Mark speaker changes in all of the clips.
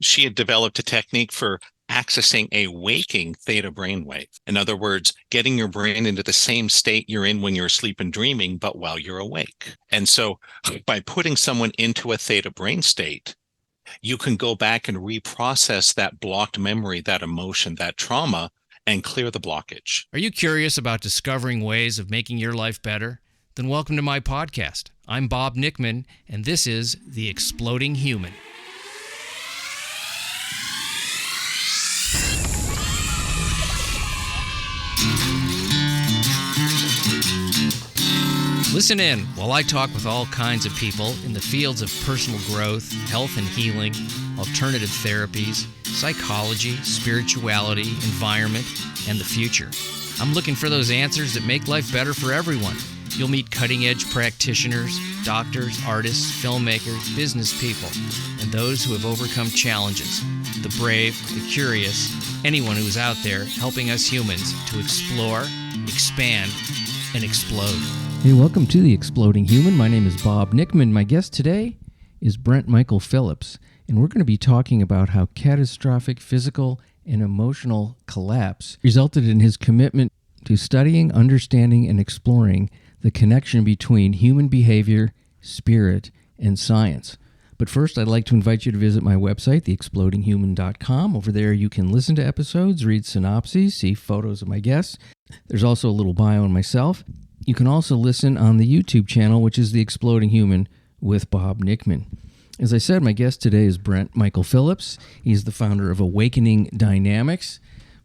Speaker 1: she had developed a technique for accessing a waking theta brainwave. In other words, getting your brain into the same state you're in when you're asleep and dreaming, but while you're awake. And so by putting someone into a theta brain state, you can go back and reprocess that blocked memory, that emotion, that trauma, and clear the blockage.
Speaker 2: Are you curious about discovering ways of making your life better? Then welcome to my podcast. I'm Bob Nickman, and this is The Exploding Human. Listen in while I talk with all kinds of people in the fields of personal growth, health and healing, alternative therapies, psychology, spirituality, environment, and the future. I'm looking for those answers that make life better for everyone. You'll meet cutting-edge practitioners, doctors, artists, filmmakers, business people, and those who have overcome challenges. The brave, the curious, anyone who's out there helping us humans to explore, expand, and explode.
Speaker 3: Hey, welcome to The Exploding Human. My name is Bob Nickman. My guest today is BRENT MICHAEL PHILLIPS, and we're going to be talking about how catastrophic physical and emotional collapse resulted in his commitment to studying, understanding, and exploring the connection between human behavior, spirit, and science. But first, I'd like to invite you to visit my website, theexplodinghuman.com. Over there, you can listen to episodes, read synopses, see photos of my guests. There's also a little bio on myself. You can also listen on the YouTube channel, which is The Exploding Human with Bob Nickman. As I said, my guest today is BRENT MICHAEL PHILLIPS. He's the founder of Awakening Dynamics.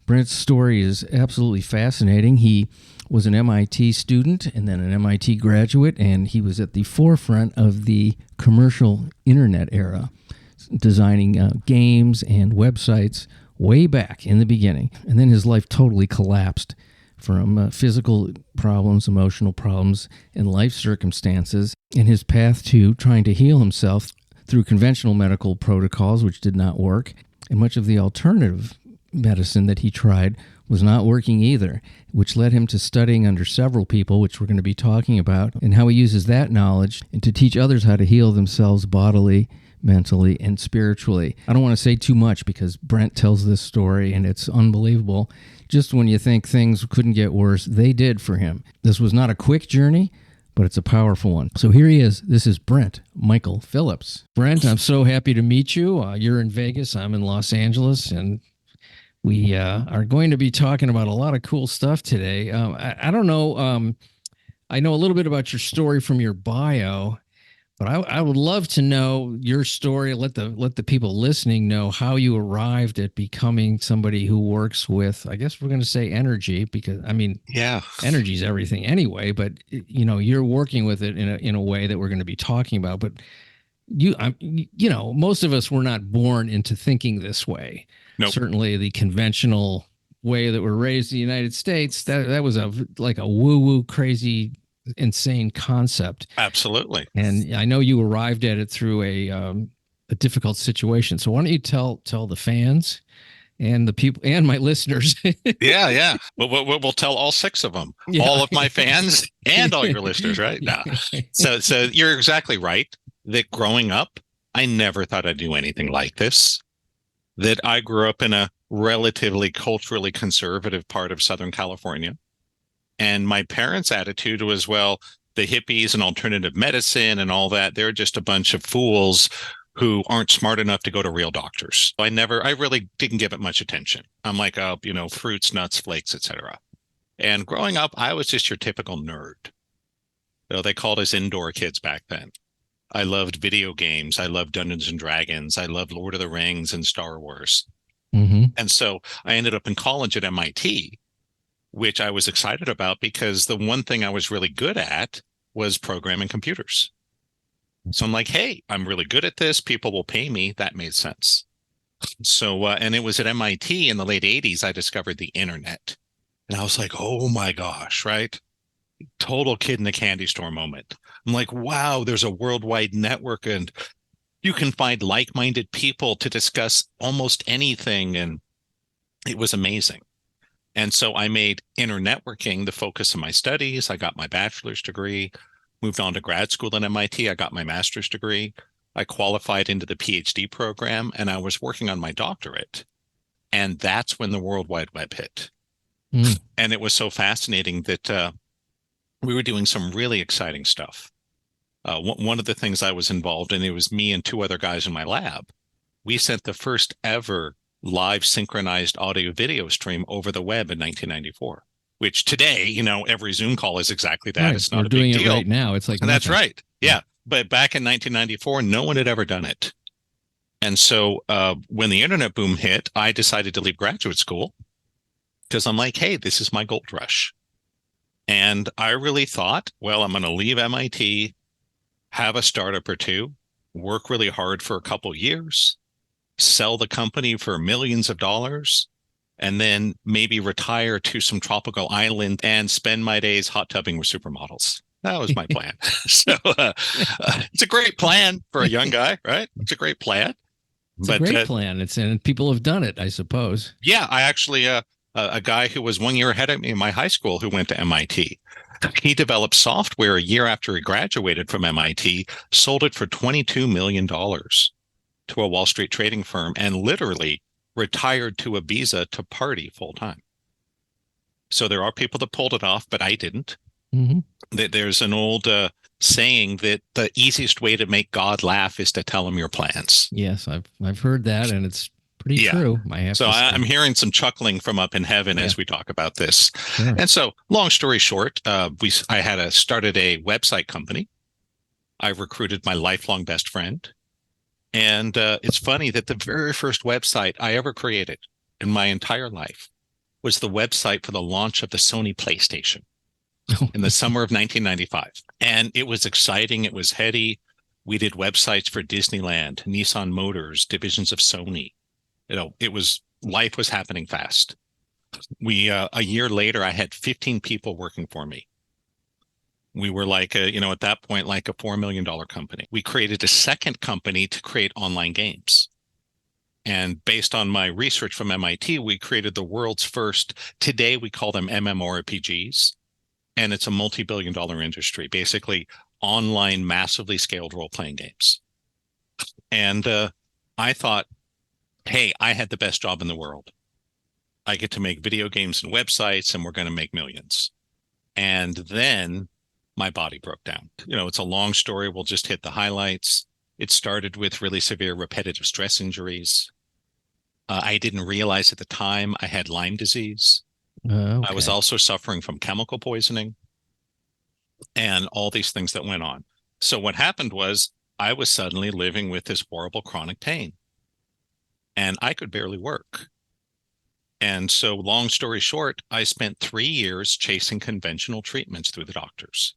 Speaker 3: Brent's story is absolutely fascinating. He was an MIT student and then an MIT graduate, and he was at the forefront of the commercial internet era, designing games and websites way back in the beginning. And then his life totally collapsed from physical problems, emotional problems, and life circumstances, and his path to trying to heal himself through conventional medical protocols, which did not work, and much of the alternative medicine that he tried was not working either, which led him to studying under several people, which we're going to be talking about, and how he uses that knowledge to teach others how to heal themselves bodily, mentally, and spiritually. I don't want to say too much because Brent tells this story and it's unbelievable. Just when you think things couldn't get worse, they did for him. This was not a quick journey, but it's a powerful one. So here he is. This is BRENT MICHAEL PHILLIPS. Brent, I'm so happy to meet you. You're in Vegas. I'm in Los Angeles, and we are going to be talking about a lot of cool stuff today. I don't know. I know a little bit about your story from your bio, but I would love to know your story. Let the people listening know how you arrived at becoming somebody who works with, I guess we're going to say energy, because I mean,
Speaker 1: yeah,
Speaker 3: energy is everything anyway. But you know, you're working with it in a way that we're going to be talking about. But most of us were not born into thinking this way.
Speaker 1: Nope.
Speaker 3: Certainly, the conventional way that we're raised in the United States, that was like a woo-woo crazy, insane concept.
Speaker 1: Absolutely.
Speaker 3: And I know you arrived at it through a difficult situation. So why don't you tell the fans and the people and my listeners?
Speaker 1: Yeah. We'll tell all six of them, all of my fans and all your listeners, right? No. So you're exactly right that growing up, I never thought I'd do anything like this. That I grew up in a relatively culturally conservative part of Southern California. And my parents' attitude was, well, the hippies and alternative medicine and all that, they're just a bunch of fools who aren't smart enough to go to real doctors. I really didn't give it much attention. I'm like, fruits, nuts, flakes, etc. And growing up, I was just your typical nerd. They called us indoor kids back then. I loved video games. I loved Dungeons and Dragons. I loved Lord of the Rings and Star Wars.
Speaker 3: Mm-hmm.
Speaker 1: And so I ended up in college at MIT, which I was excited about because the one thing I was really good at was programming computers. So I'm like, hey, I'm really good at this. People will pay me. That made sense. So, and it was at MIT in the late 80s, I discovered the internet. And I was like, oh my gosh, right? Total kid in a candy store moment. I'm like, wow, there's a worldwide network and you can find like-minded people to discuss almost anything. And it was amazing. And so I made internetworking the focus of my studies. I got my bachelor's degree, moved on to grad school at MIT. I got my master's degree, I qualified into the PhD program, and I was working on my doctorate. And that's when the World Wide Web hit.
Speaker 3: Mm.
Speaker 1: And it was so fascinating that we were doing some really exciting stuff. One of the things I was involved in, it was me and two other guys in my lab. We sent the first ever live synchronized audio video stream over the web in 1994, which today, every Zoom call is exactly that.
Speaker 3: Right.
Speaker 1: It's not
Speaker 3: We're
Speaker 1: a big
Speaker 3: doing
Speaker 1: deal.
Speaker 3: it right now. It's like
Speaker 1: And that's
Speaker 3: nothing.
Speaker 1: right. Yeah. But back in 1994, no one had ever done it. And so when the internet boom hit, I decided to leave graduate school because I'm like, hey, this is my gold rush. And I really thought, well, I'm going to leave MIT, have a startup or two, work really hard for a couple years, sell the company for millions of dollars, and then maybe retire to some tropical island and spend my days hot tubbing with supermodels. That was my plan. So it's a great plan for a young guy, right? It's a great plan.
Speaker 3: It's a great plan. And people have done it, I suppose.
Speaker 1: Yeah, I actually a guy who was 1 year ahead of me in my high school who went to MIT. He developed software a year after he graduated from MIT, sold it for $22 million to a Wall Street trading firm, and literally retired to Ibiza to party full time. So there are people that pulled it off, but I didn't.
Speaker 3: Mm-hmm.
Speaker 1: There's an old saying that the easiest way to make God laugh is to tell him your plans.
Speaker 3: Yes, I've heard that, and it's pretty true.
Speaker 1: I'm hearing some chuckling from up in heaven as we talk about this. Sure. And so, long story short, I started a website company. I recruited my lifelong best friend. And it's funny that the very first website I ever created in my entire life was the website for the launch of the Sony PlayStation in the summer of 1995. And it was exciting. It was heady. We did websites for Disneyland, Nissan Motors, divisions of Sony. Life was happening fast. A year later, I had 15 people working for me. We were like, at that point, like a $4 million company. We created a second company to create online games. And based on my research from MIT, we created the world's first, today we call them MMORPGs. And it's a multi-billion-dollar industry, basically online, massively scaled role-playing games. And I thought, hey, I had the best job in the world. I get to make video games and websites, and we're going to make millions. And then my body broke down. It's a long story. We'll just hit the highlights. It started with really severe repetitive stress injuries. I didn't realize at the time I had Lyme disease. Okay. I was also suffering from chemical poisoning and all these things that went on. So what happened was I was suddenly living with this horrible chronic pain, and I could barely work. And so long story short, I spent 3 years chasing conventional treatments through the doctors,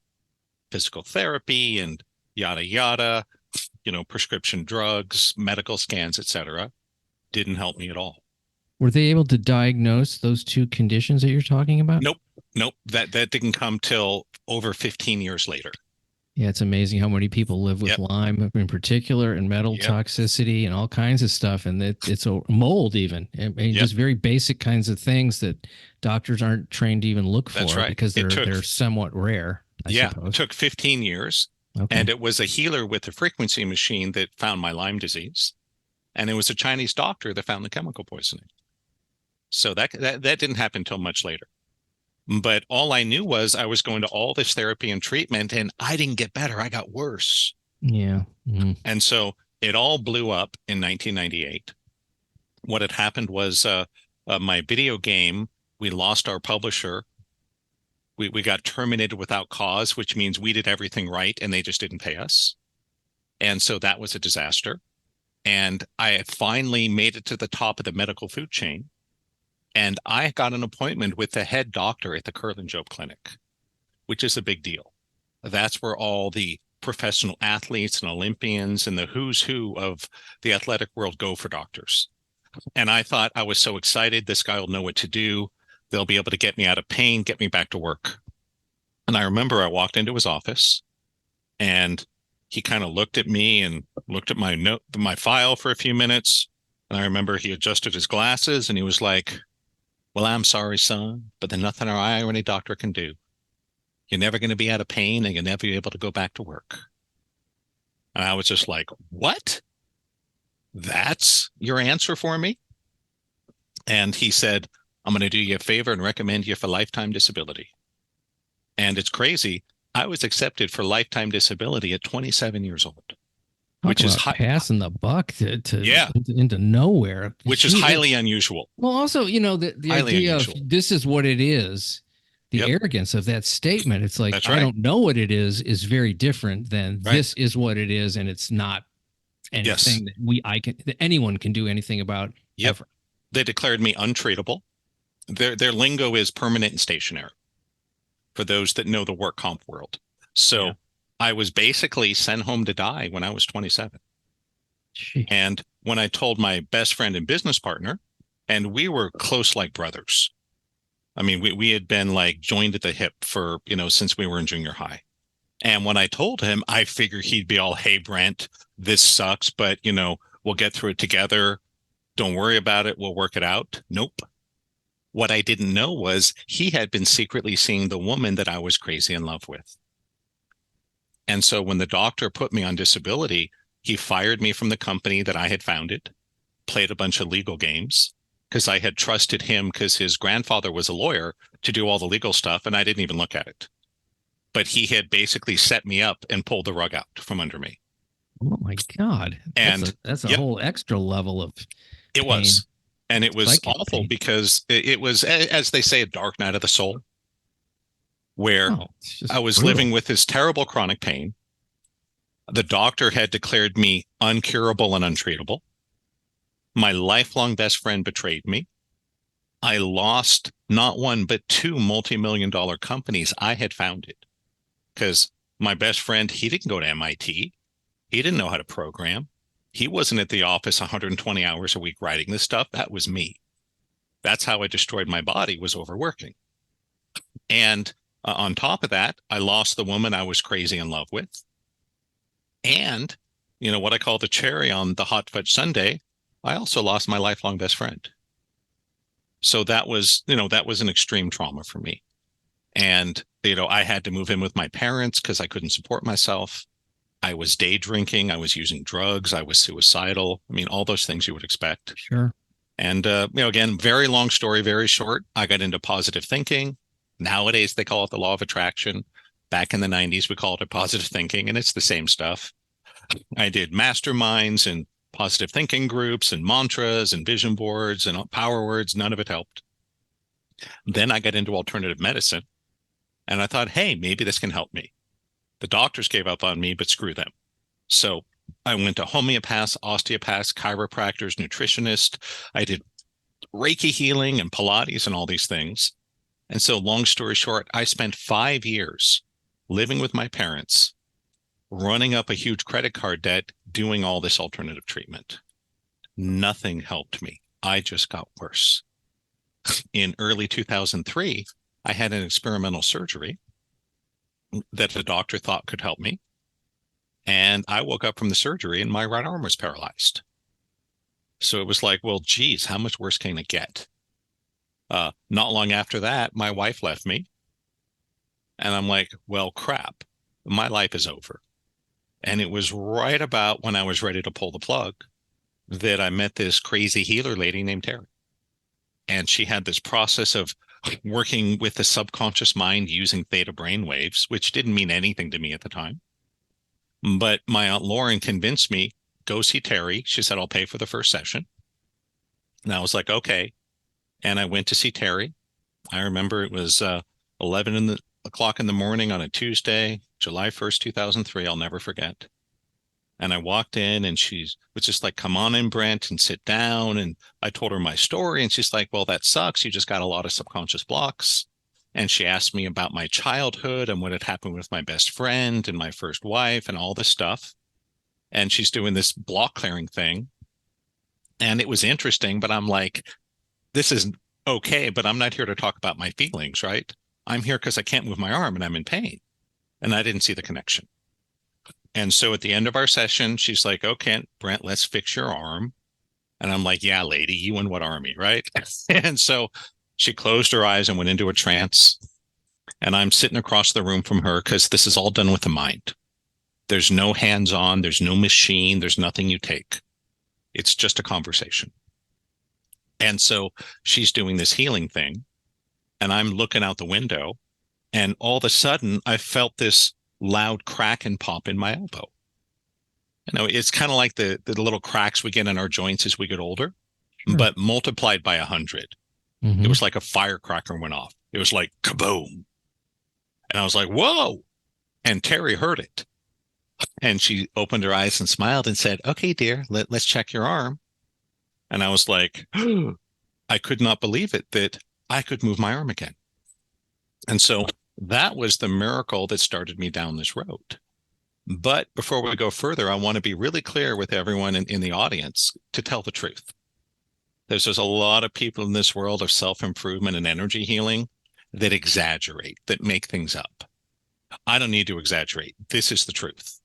Speaker 1: physical therapy and yada, yada, prescription drugs, medical scans, etc. Didn't help me at all.
Speaker 3: Were they able to diagnose those two conditions that you're talking about?
Speaker 1: Nope. That didn't come till over 15 years later.
Speaker 3: Yeah, it's amazing how many people live with Lyme in particular, and metal toxicity and all kinds of stuff. And it's a mold even. Just very basic kinds of things that doctors aren't trained to even look for because they're somewhat rare, I suppose.
Speaker 1: It took 15 years. Okay. And it was a healer with a frequency machine that found my Lyme disease. And it was a Chinese doctor that found the chemical poisoning. So that didn't happen until much later. But all I knew was I was going to all this therapy and treatment, and I didn't get better. I got worse.
Speaker 3: Yeah. Mm-hmm.
Speaker 1: And so it all blew up in 1998. What had happened was my video game, we lost our publisher. We got terminated without cause, which means we did everything right, and they just didn't pay us. And so that was a disaster. And I finally made it to the top of the medical food chain. And I got an appointment with the head doctor at the Curlin Job Clinic, which is a big deal. That's where all the professional athletes and Olympians and the who's who of the athletic world go for doctors. And I thought, I was so excited. This guy will know what to do. They'll be able to get me out of pain, get me back to work. And I remember I walked into his office, and he kind of looked at me and looked at my file for a few minutes. And I remember he adjusted his glasses, and he was like, well, I'm sorry, son, but there's nothing I or any doctor can do. You're never going to be out of pain, and you'll never be able to go back to work. And I was just like, what? That's your answer for me? And he said, I'm going to do you a favor and recommend you for lifetime disability. And it's crazy. I was accepted for lifetime disability at 27 years old, which is
Speaker 3: passing the buck
Speaker 1: yeah,
Speaker 3: into nowhere,
Speaker 1: which is highly unusual.
Speaker 3: Well, also, the idea unusual. Of this is what it is. The arrogance of that statement. It's like,
Speaker 1: That's
Speaker 3: I don't know what it is very different than this is what it is. And it's not anything that anyone can do anything about. Ever.
Speaker 1: They declared me untreatable. Their lingo is permanent and stationary for those that know the work comp world. So I was basically sent home to die when I was 27.
Speaker 3: Jeez.
Speaker 1: And when I told my best friend and business partner, and we were close like brothers. I mean, we had been like joined at the hip for, since we were in junior high. And when I told him, I figured he'd be all, hey, Brent, this sucks, but, we'll get through it together. Don't worry about it. We'll work it out. Nope. What I didn't know was he had been secretly seeing the woman that I was crazy in love with. And so when the doctor put me on disability, he fired me from the company that I had founded, played a bunch of legal games, because I had trusted him because his grandfather was a lawyer to do all the legal stuff, and I didn't even look at it. But he had basically set me up and pulled the rug out from under me.
Speaker 3: Oh, my God. That's a whole extra level of pain.
Speaker 1: It was. And it was awful because it was, as they say, a dark night of the soul, where I was living with this terrible chronic pain. The doctor had declared me uncurable and untreatable. My lifelong best friend betrayed me. I lost not one, but two multi-million-dollar companies I had founded because my best friend, he didn't go to MIT. He didn't know how to program. He wasn't at the office 120 hours a week writing this stuff. That was me. That's how I destroyed my body, was overworking. And on top of that, I lost the woman I was crazy in love with. And, what I call the cherry on the hot fudge sundae, I also lost my lifelong best friend. So that was an extreme trauma for me. And, I had to move in with my parents because I couldn't support myself. I was day drinking. I was using drugs. I was suicidal. I mean, all those things you would expect.
Speaker 3: Sure.
Speaker 1: And, again, very long story, very short. I got into positive thinking. Nowadays, they call it the law of attraction. Back in the 90s, we called it positive thinking, and it's the same stuff. I did masterminds and positive thinking groups and mantras and vision boards and power words. None of it helped. Then I got into alternative medicine, and I thought, hey, maybe this can help me. The doctors gave up on me, but screw them. So I went to homeopaths, osteopaths, chiropractors, nutritionists. I did Reiki healing and Pilates and all these things. And so long story short, I spent 5 years living with my parents, running up a huge credit card debt, doing all this alternative treatment. Nothing helped me. I just got worse. In early 2003, I had an experimental surgery that the doctor thought could help me. And I woke up from the surgery and my right arm was paralyzed. So it was like, well, geez, how much worse can it get? Not long after that, my wife left me. And I'm like, well, crap, my life is over. And it was right about when I was ready to pull the plug that I met this crazy healer lady named Terry. And she had this process of working with the subconscious mind using theta brain waves, which didn't mean anything to me at the time. But my Aunt Lauren convinced me, go see Terry. She said, I'll pay for the first session. And I was like, okay. And I went to see Terry. I remember it was 11 o'clock in the morning on a Tuesday, July 1st, 2003. I'll never forget. And I walked in and she was just like, come on in, Brent, and sit down. And I told her my story. And she's like, well, that sucks. You just got a lot of subconscious blocks. And she asked me about my childhood and what had happened with my best friend and my first wife and all this stuff. And she's doing this block clearing thing. And it was interesting, but I'm like, this is okay, but I'm not here to talk about my feelings, right? I'm here because I can't move my arm and I'm in pain. And I didn't see the connection. And so at the end of our session, she's like, okay, Brent, let's fix your arm. And I'm like, yeah, lady, you and what army, right? And so she closed her eyes and went into a trance. And I'm sitting across the room from her because this is all done with the mind. There's no hands-on, there's no machine, there's nothing you take. It's just a conversation. And so she's doing this healing thing, and I'm looking out the window, and all of a sudden I felt this loud crack and pop in my elbow. You know, it's kind of like the little cracks we get in our joints as we get older,
Speaker 3: Sure.
Speaker 1: but multiplied by 100.
Speaker 3: Mm-hmm.
Speaker 1: It was like a firecracker went off. It was like kaboom. And I was like, whoa. And Terry heard it. And she opened her eyes and smiled and said, okay, dear, let's check your arm. And I was like, I could not believe it that I could move my arm again. And so that was the miracle that started me down this road. But before we go further, I want to be really clear with everyone in the audience to tell the truth. There's a lot of people in this world of self-improvement and energy healing that exaggerate, that make things up. I don't need to exaggerate. This is the truth.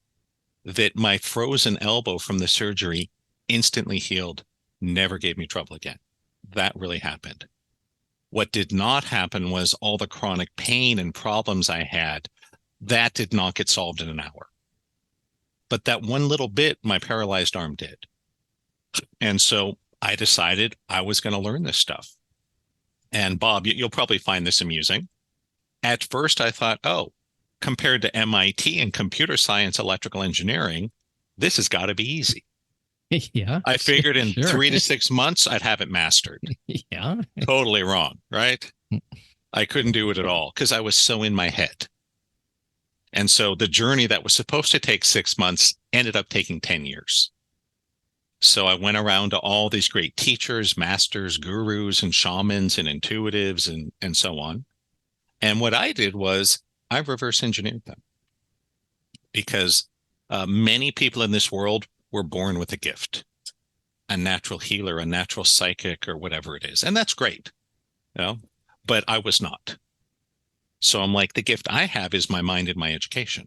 Speaker 1: That my frozen elbow from the surgery instantly healed, never gave me trouble again. That really happened. What did not happen was all the chronic pain and problems I had, that did not get solved in an hour. But that one little bit, my paralyzed arm did. And so I decided I was going to learn this stuff. And Bob, you'll probably find this amusing. At first, I thought, oh, compared to MIT and computer science, electrical engineering, this has got to be easy.
Speaker 3: Yeah.
Speaker 1: I figured in
Speaker 3: Sure.
Speaker 1: 3 to 6 months, I'd have it mastered.
Speaker 3: Yeah.
Speaker 1: Totally wrong, right? I couldn't do it at all because I was so in my head. And so the journey that was supposed to take 6 months ended up taking 10 years. So I went around to all these great teachers, masters, gurus, and shamans and intuitives and so on. And what I did was I reverse engineered them because many people in this world were born with a gift, a natural healer, a natural psychic, or whatever it is. And that's great, you know, but I was not. So I'm like, the gift I have is my mind and my education.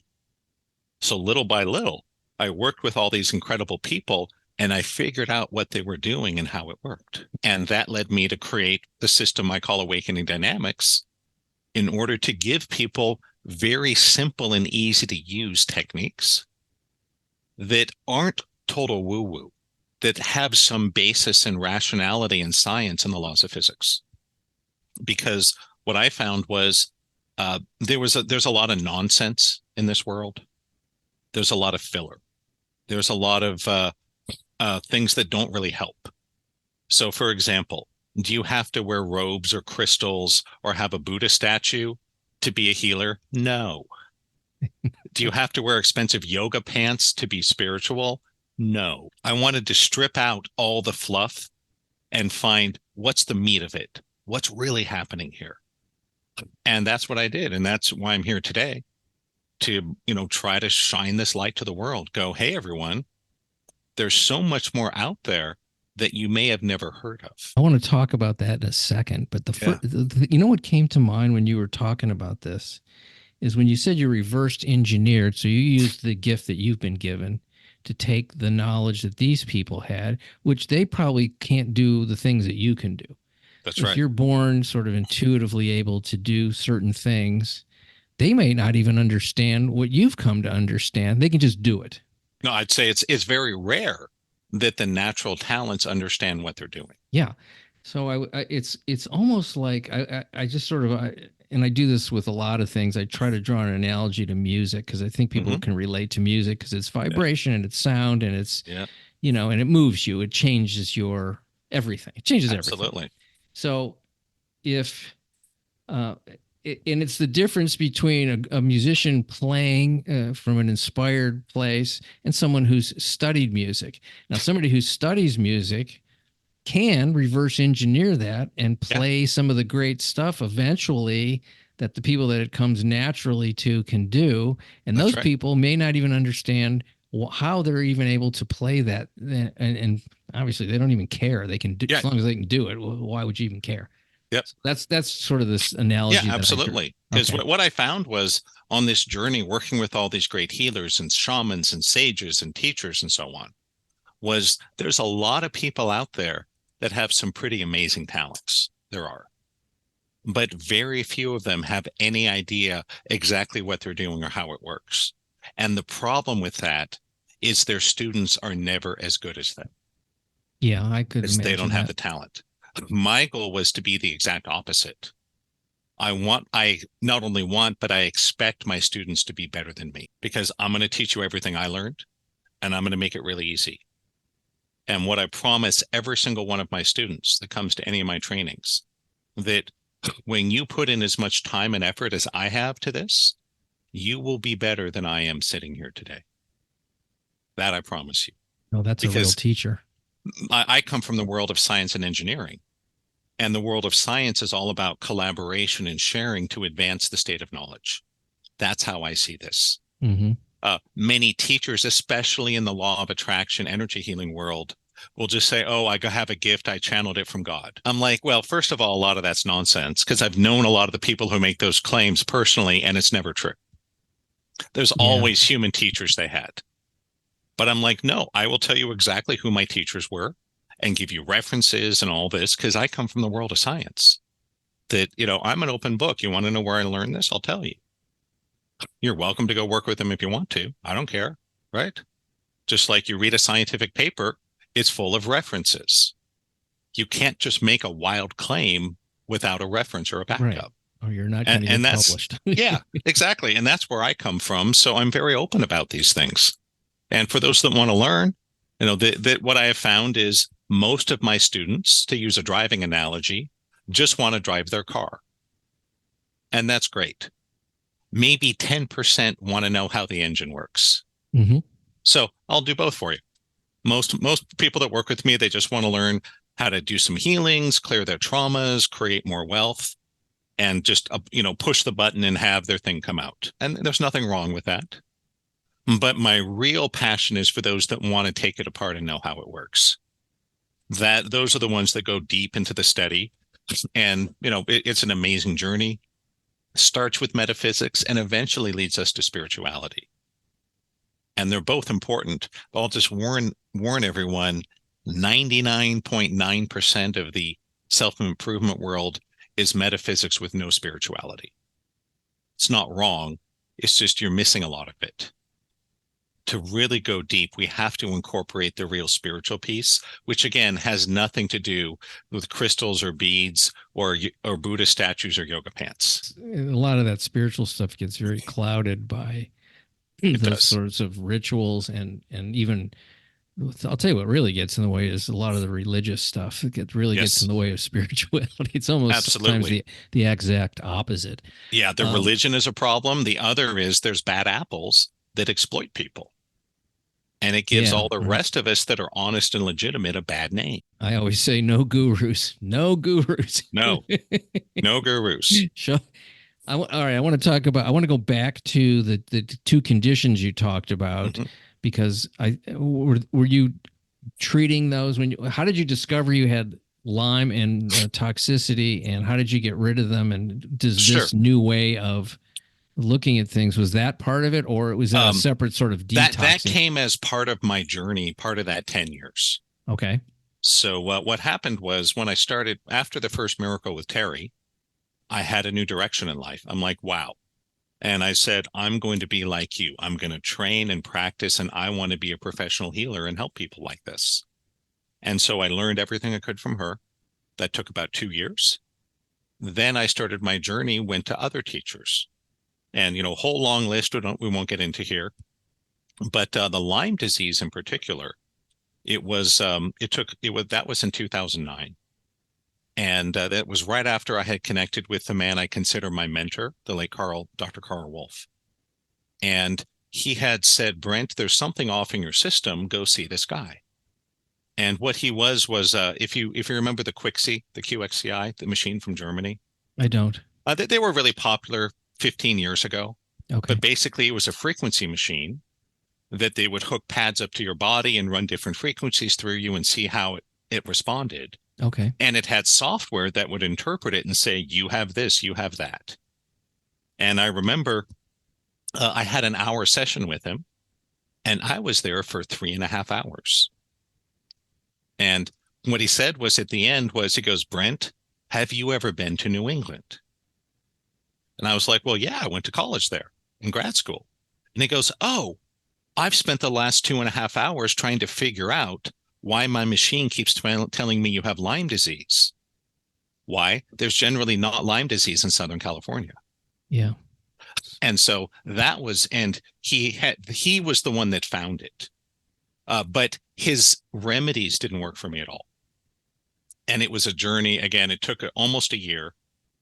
Speaker 1: So little by little, I worked with all these incredible people and I figured out what they were doing and how it worked. And that led me to create the system I call Awakening Dynamics in order to give people very simple and easy to use techniques that aren't total woo-woo, that have some basis in rationality and science and the laws of physics. Because what I found was there's a lot of nonsense in this world. There's a lot of filler. There's a lot of things that don't really help. So, for example, do you have to wear robes or crystals or have a Buddha statue to be a healer? No. Do you have to wear expensive yoga pants to be spiritual? No. I wanted to strip out all the fluff and find what's the meat of it, what's really happening here. And that's what I did. And that's why I'm here today to, try to shine this light to the world. Go, hey, everyone, there's so much more out there that you may have never heard of.
Speaker 3: I want to talk about that in a second, but what came to mind when you were talking about this is when you said you reversed engineered. So you used the gift that you've been given to take the knowledge that these people had, which they probably can't do the things that you can do.
Speaker 1: That's
Speaker 3: if
Speaker 1: right.
Speaker 3: You're born sort of intuitively able to do certain things. They may not even understand what you've come to understand. They can just do it.
Speaker 1: No, I'd say it's very rare that the natural talents understand what they're doing.
Speaker 3: Yeah. So it's almost like I just sort of, and I do this with a lot of things. I try to draw an analogy to music because I think people can relate to music because it's vibration and it's sound and it's, and it moves you. It changes your everything. It changes everything.
Speaker 1: Absolutely.
Speaker 3: So if, and it's the difference between a musician playing from an inspired place and someone who's studied music. Now, somebody who studies music can reverse engineer that and play some of the great stuff eventually that the people that it comes naturally to can do. And those people may not even understand how they're even able to play that. And obviously, they don't even care. They can do as long as they can do it. Well, why would you even care?
Speaker 1: Yep.
Speaker 3: So that's sort of this analogy.
Speaker 1: Yeah, absolutely. Because what I found was on this journey, working with all these great healers and shamans and sages and teachers and so on, was there's a lot of people out there that have some pretty amazing talents. There are. But very few of them have any idea exactly what they're doing or how it works. And the problem with that is their students are never as good as them.
Speaker 3: Yeah, I could
Speaker 1: Because they
Speaker 3: imagine
Speaker 1: don't have the
Speaker 3: that.
Speaker 1: talent. My goal was to be the exact opposite. I not only want, but I expect my students to be better than me, because I'm going to teach you everything I learned, and I'm going to make it really easy. And what I promise every single one of my students that comes to any of my trainings, that when you put in as much time and effort as I have to this, you will be better than I am sitting here today. That I promise you.
Speaker 3: No, that's a real
Speaker 1: Because
Speaker 3: teacher.
Speaker 1: I come from the world of science and engineering. And the world of science is all about collaboration and sharing to advance the state of knowledge. That's how I see this.
Speaker 3: Mm-hmm.
Speaker 1: Many teachers, especially in the law of attraction, energy healing world, will just say, oh, I have a gift. I channeled it from God. I'm like, well, first of all, a lot of that's nonsense, because I've known a lot of the people who make those claims personally, and it's never true. There's always human teachers they had. But I'm like, no, I will tell you exactly who my teachers were and give you references and all this, because I come from the world of science. That, I'm an open book. You want to know where I learned this? I'll tell you. You're welcome to go work with them if you want to. I don't care, right? Just like you read a scientific paper, it's full of references. You can't just make a wild claim without a reference or a backup.
Speaker 3: Right. Or you're not going to get published.
Speaker 1: Yeah, exactly. And that's where I come from. So I'm very open about these things. And for those that want to learn, that what I have found is most of my students, to use a driving analogy, just want to drive their car. And that's great. Maybe 10% want to know how the engine works.
Speaker 3: Mm-hmm.
Speaker 1: So I'll do both for you. Most people that work with me, they just want to learn how to do some healings, clear their traumas, create more wealth, and just, push the button and have their thing come out. And there's nothing wrong with that. But my real passion is for those that want to take it apart and know how it works. Those are the ones that go deep into the study. And, it's an amazing journey. Starts with metaphysics and eventually leads us to spirituality. And they're both important. I'll just warn everyone, 99.9% of the self-improvement world is metaphysics with no spirituality. It's not wrong. It's just you're missing a lot of it. To really go deep, we have to incorporate the real spiritual piece, which again has nothing to do with crystals or beads or Buddha statues or yoga pants.
Speaker 3: A lot of that spiritual stuff gets very clouded by those sorts of rituals, and even, I'll tell you what really gets in the way is a lot of the religious stuff. It gets in the way of spirituality. It's almost sometimes the exact opposite.
Speaker 1: Yeah, the religion is a problem. The other is there's bad apples that exploit people. And it gives all the rest of us that are honest and legitimate a bad name.
Speaker 3: I always say no gurus. No gurus.
Speaker 1: No gurus.
Speaker 3: Sure. All right. I want to go back to the two conditions you talked about, because were you treating those how did you discover you had Lyme and toxicity, and how did you get rid of them? And does this new way of looking at things, was that part of it, or was that a separate sort of detoxing?
Speaker 1: That came as part of my journey, part of that 10 years.
Speaker 3: Okay.
Speaker 1: So what happened was, when I started after the first miracle with Terry, I had a new direction in life. I'm like, wow. And I said, I'm going to be like you. I'm going to train and practice, and I want to be a professional healer and help people like this. And so I learned everything I could from her. That took about 2 years. Then I started my journey, went to other teachers. And, a whole long list we won't get into here. But the Lyme disease in particular, that was in 2009. And that was right after I had connected with the man I consider my mentor, the late Dr. Carl Wolf. And he had said, Brent, there's something off in your system. Go see this guy. And what he was if you remember the Quixi, the QXCI, the machine from Germany.
Speaker 3: I don't.
Speaker 1: They were really popular 15 years ago.
Speaker 3: Okay.
Speaker 1: But basically, it was a frequency machine that they would hook pads up to your body and run different frequencies through you and see how it responded.
Speaker 3: Okay.
Speaker 1: And it had software that would interpret it and say, you have this, you have that. And I remember I had an hour session with him, and I was there for 3.5 hours. And what he said was, at the end was, he goes, Brent, have you ever been to New England? And I was like, well, yeah, I went to college there in grad school. And he goes, oh, I've spent the last 2.5 hours trying to figure out why my machine keeps telling me you have Lyme disease. Why? There's generally not Lyme disease in Southern California.
Speaker 3: Yeah.
Speaker 1: And so that was, and he was the one that found it. But his remedies didn't work for me at all. And it was a journey. Again, it took almost a year.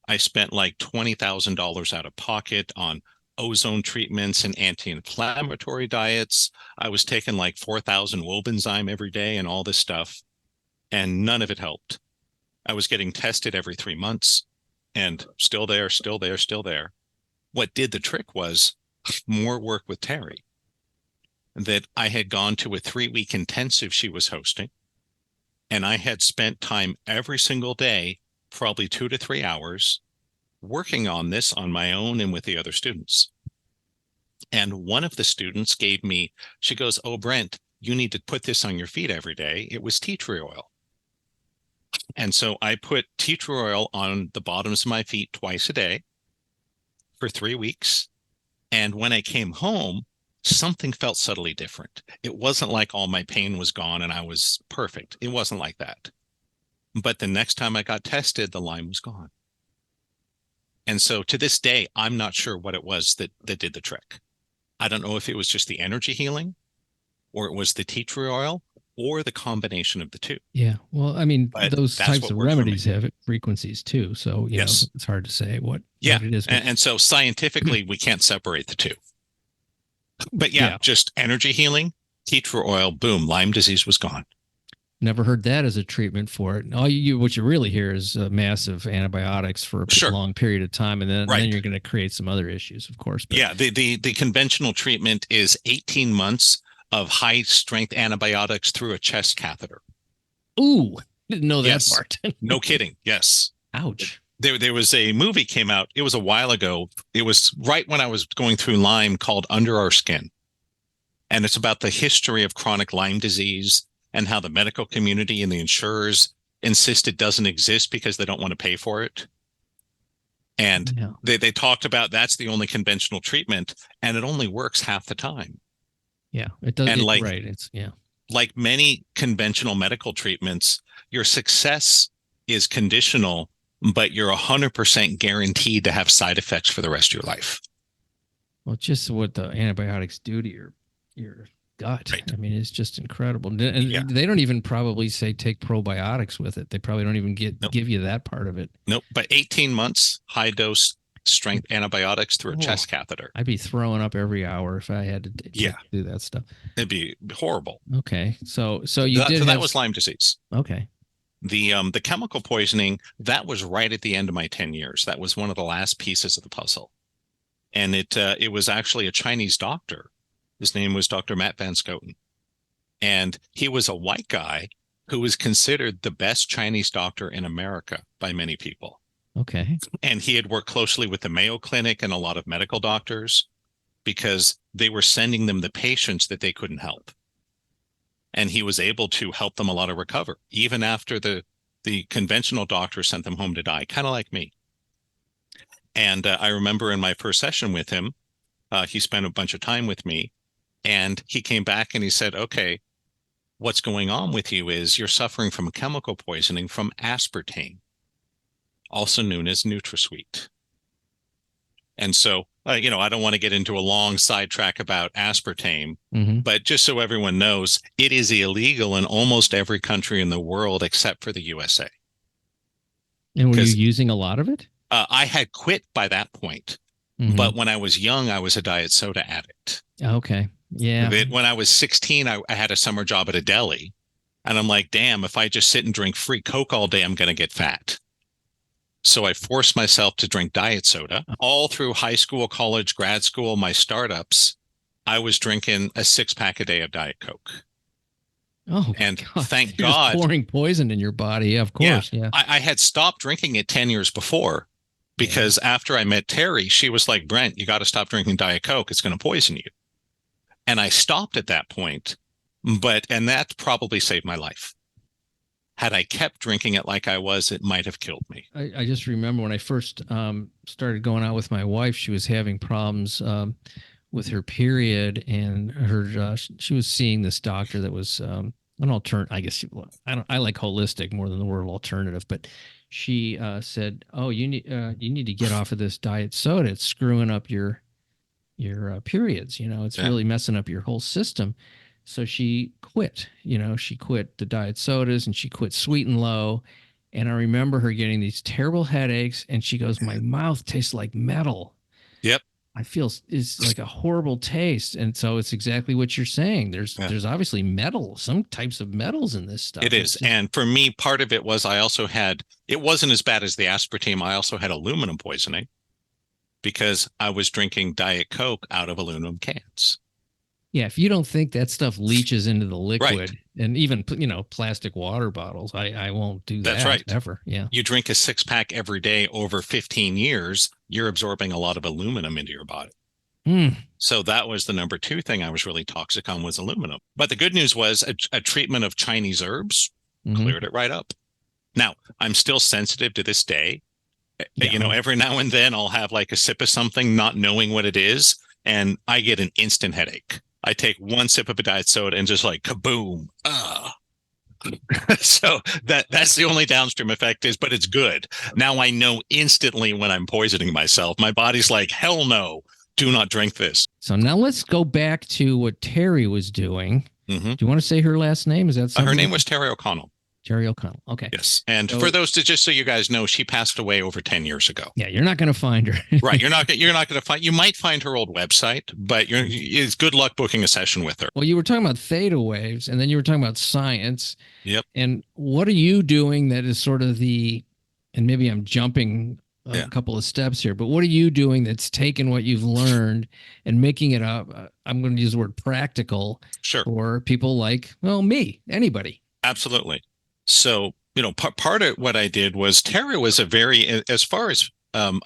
Speaker 1: I spent like $20,000 out of pocket on ozone treatments and anti-inflammatory diets. I was taking like 4,000 Wobenzym every day and all this stuff, and none of it helped. I was getting tested every 3 months, and still there. What did the trick was more work with Terry. That I had gone to a 3-week intensive she was hosting, and I had spent time every single day, probably 2 to 3 hours, working on this on my own and with the other students. And one of the students gave me, she goes, oh, Brent, you need to put this on your feet every day. It was tea tree oil. And so I put tea tree oil on the bottoms of my feet twice a day for 3 weeks. And when I came home, something felt subtly different. It wasn't like all my pain was gone and I was perfect. It wasn't like that. But the next time I got tested, the Lyme was gone. And so to this day, I'm not sure what it was that did the trick. I don't know if it was just the energy healing, or it was the tea tree oil, or the combination of the two.
Speaker 3: Yeah. Well, I mean,
Speaker 1: But
Speaker 3: those
Speaker 1: that's
Speaker 3: types
Speaker 1: what
Speaker 3: of
Speaker 1: worked for me.
Speaker 3: remedies have frequencies too. So, you know,
Speaker 1: Yes.
Speaker 3: it's hard to say what it is.
Speaker 1: And so scientifically, we can't separate the two. But yeah, just energy healing, tea tree oil, boom, Lyme disease was gone.
Speaker 3: Never heard that as a treatment for it. What you really hear is massive antibiotics for a long period of time, and then you're going to create some other issues, of course. But
Speaker 1: yeah, the conventional treatment is 18 months of high strength antibiotics through a chest catheter.
Speaker 3: Ooh, didn't know that part.
Speaker 1: No kidding. Yes.
Speaker 3: Ouch.
Speaker 1: There was a movie came out. It was a while ago. It was right when I was going through Lyme, called Under Our Skin. And it's about the history of chronic Lyme disease and how the medical community and the insurers insist it doesn't exist because they don't want to pay for it. And they talked about that's the only conventional treatment, and it only works half the time.
Speaker 3: Yeah, it does.
Speaker 1: And like many conventional medical treatments, your success is conditional, but you're 100% guaranteed to have side effects for the rest of your life.
Speaker 3: Well, just what the antibiotics do to your gut. Right. I mean, it's just incredible. And they don't even probably say take probiotics with it. They probably don't even give you that part of it.
Speaker 1: Nope. But 18 months, high dose strength antibiotics through a chest catheter.
Speaker 3: I'd be throwing up every hour if I had to do that stuff.
Speaker 1: It'd be horrible.
Speaker 3: Okay. So that
Speaker 1: was Lyme disease.
Speaker 3: Okay.
Speaker 1: The chemical poisoning, that was right at the end of my 10 years. That was one of the last pieces of the puzzle. And it was actually a Chinese doctor. His name was Dr. Matt Van Scoten. And he was a white guy who was considered the best Chinese doctor in America by many people.
Speaker 3: Okay.
Speaker 1: And he had worked closely with the Mayo Clinic and a lot of medical doctors because they were sending them the patients that they couldn't help. And he was able to help them a lot of recover, even after the conventional doctor sent them home to die, kind of like me. And I remember in my first session with him, he spent a bunch of time with me. And he came back and he said, okay, what's going on with you is you're suffering from chemical poisoning from aspartame, also known as NutraSweet. And so, I don't want to get into a long sidetrack about aspartame, but just so everyone knows, it is illegal in almost every country in the world except for the USA.
Speaker 3: And were you using a lot of it?
Speaker 1: I had quit by that point. But when I was young, I was a diet soda addict.
Speaker 3: Okay. Yeah.
Speaker 1: When I was 16, I had a summer job at a deli. And I'm like, damn, if I just sit and drink free Coke all day, I'm going to get fat. So I forced myself to drink diet soda. All through high school, college, grad school, my startups, I was drinking a 6-pack a day of Diet Coke.
Speaker 3: Oh,
Speaker 1: and
Speaker 3: God.
Speaker 1: Thank
Speaker 3: You're
Speaker 1: God.
Speaker 3: Just pouring poison in your body. Yeah, of course. Yeah.
Speaker 1: I had stopped drinking it 10 years before. Because after I met Terry, she was like, Brent, you got to stop drinking Diet Coke. It's going to poison you. And I stopped at that point, and that probably saved my life. Had I kept drinking it like I was, it might have killed me.
Speaker 3: I just remember when I first started going out with my wife, she was having problems
Speaker 2: with her period, and she was seeing this doctor that was an alternative. I guess I like holistic more than the word alternative, but she said, "Oh, you need to get off of this diet soda. It's screwing up your periods. It's really messing up your whole system." So she quit. She quit the diet sodas and she quit Sweet and Low. And I remember her getting these terrible headaches, and she goes, "My mouth tastes like metal.
Speaker 1: Yep.
Speaker 2: I feel it's like a horrible taste." And so it's exactly what you're saying. There's obviously metal, some types of metals in this stuff.
Speaker 1: It is. And for me, part of it was it wasn't as bad as the aspartame. I also had aluminum poisoning because I was drinking Diet Coke out of aluminum cans.
Speaker 2: Yeah, if you don't think that stuff leaches into the liquid, and even plastic water bottles, I won't do that.
Speaker 1: That's right.
Speaker 2: Ever. Yeah.
Speaker 1: You drink a 6-pack every day over 15 years, you're absorbing a lot of aluminum into your body. So that was the number 2 thing I was really toxic on, was aluminum. But the good news was a treatment of Chinese herbs cleared it right up. Now, I'm still sensitive to this day. Yeah. Every now and then I'll have like a sip of something, not knowing what it is, and I get an instant headache. I take one sip of a diet soda and just like kaboom. So that's the only downstream effect but it's good. Now I know instantly when I'm poisoning myself. My body's like, hell no, do not drink this.
Speaker 2: So now let's go back to what Terry was doing. Do you want to say her last name? Is that something?
Speaker 1: Her name was Terry O'Connell.
Speaker 2: Terry O'Connell. Okay.
Speaker 1: Yes. And for those just so you guys know, she passed away over 10 years ago.
Speaker 2: Yeah, you're not going to find her.
Speaker 1: Right. You're not going to find. You might find her old website, but it's good luck booking a session with her.
Speaker 2: Well, you were talking about theta waves, and then you were talking about science.
Speaker 1: Yep.
Speaker 2: And what are you doing that is sort of and maybe I'm jumping a couple of steps here, but what are you doing that's taking what you've learned and making it up? I'm going to use the word practical for people like, me, anybody.
Speaker 1: Absolutely. So, part of what I did was Terry was as far as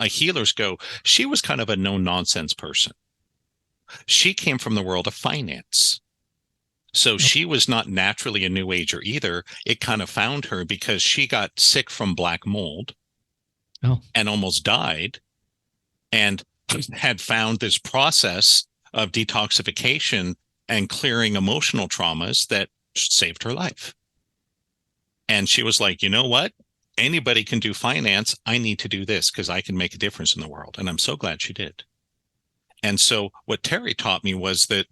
Speaker 1: healers go, she was kind of a no nonsense person. She came from the world of finance. So she was not naturally a new ager either. It kind of found her because she got sick from black mold and almost died, and had found this process of detoxification and clearing emotional traumas that saved her life. And she was like, you know what? Anybody can do finance. I need to do this because I can make a difference in the world. And I'm so glad she did. And so what Terry taught me was that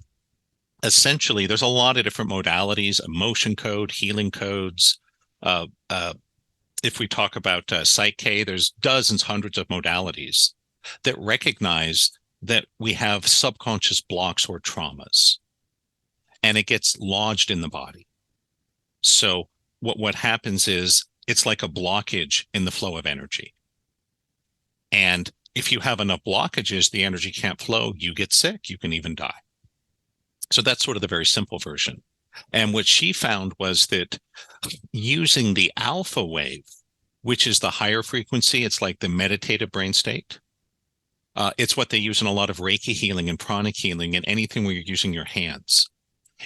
Speaker 1: essentially there's a lot of different modalities, emotion code, healing codes. If we talk about Psych-K, there's dozens, hundreds of modalities that recognize that we have subconscious blocks or traumas, and it gets lodged in the body. So what happens is it's like a blockage in the flow of energy. And if you have enough blockages, the energy can't flow, you get sick, you can even die. So that's sort of the very simple version. And what she found was that using the alpha wave, which is the higher frequency, it's like the meditative brain state. It's what they use in a lot of Reiki healing and pranic healing and anything where you're using your hands,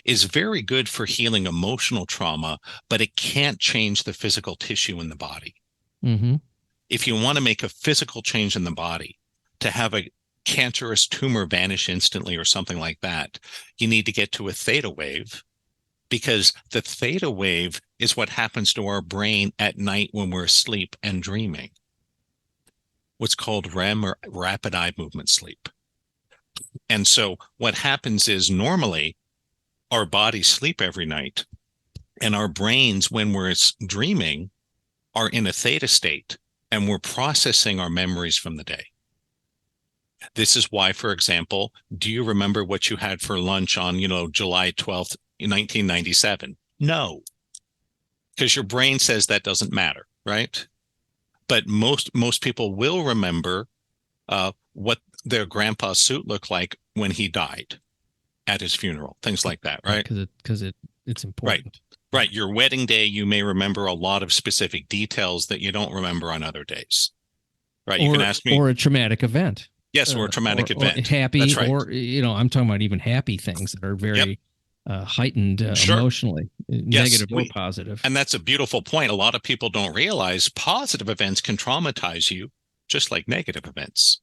Speaker 1: is very good for healing emotional trauma, but it can't change the physical tissue in the body. If you want to make a physical change in the body, to have a cancerous tumor vanish instantly or something like that, you need to get to a theta wave, because the theta wave is what happens to our brain at night when we're asleep and dreaming. What's called REM, or rapid eye movement sleep. And so what happens is normally our bodies sleep every night, and our brains, when we're dreaming, are in a theta state, and we're processing our memories from the day. This is why, for example, do you remember what you had for lunch on, July 12th, 1997? No, because your brain says that doesn't matter, right? But most people will remember what their grandpa's suit looked like when he died at his funeral, things like that, right?
Speaker 2: Because it's important.
Speaker 1: Right. Your wedding day, you may remember a lot of specific details that you don't remember on other days, right? You can ask me.
Speaker 2: Or a traumatic event.
Speaker 1: Yes, or a traumatic event.
Speaker 2: Or happy,
Speaker 1: that's right.
Speaker 2: Or, I'm talking about even happy things that are very heightened emotionally, negative or positive.
Speaker 1: And that's a beautiful point. A lot of people don't realize positive events can traumatize you just like negative events.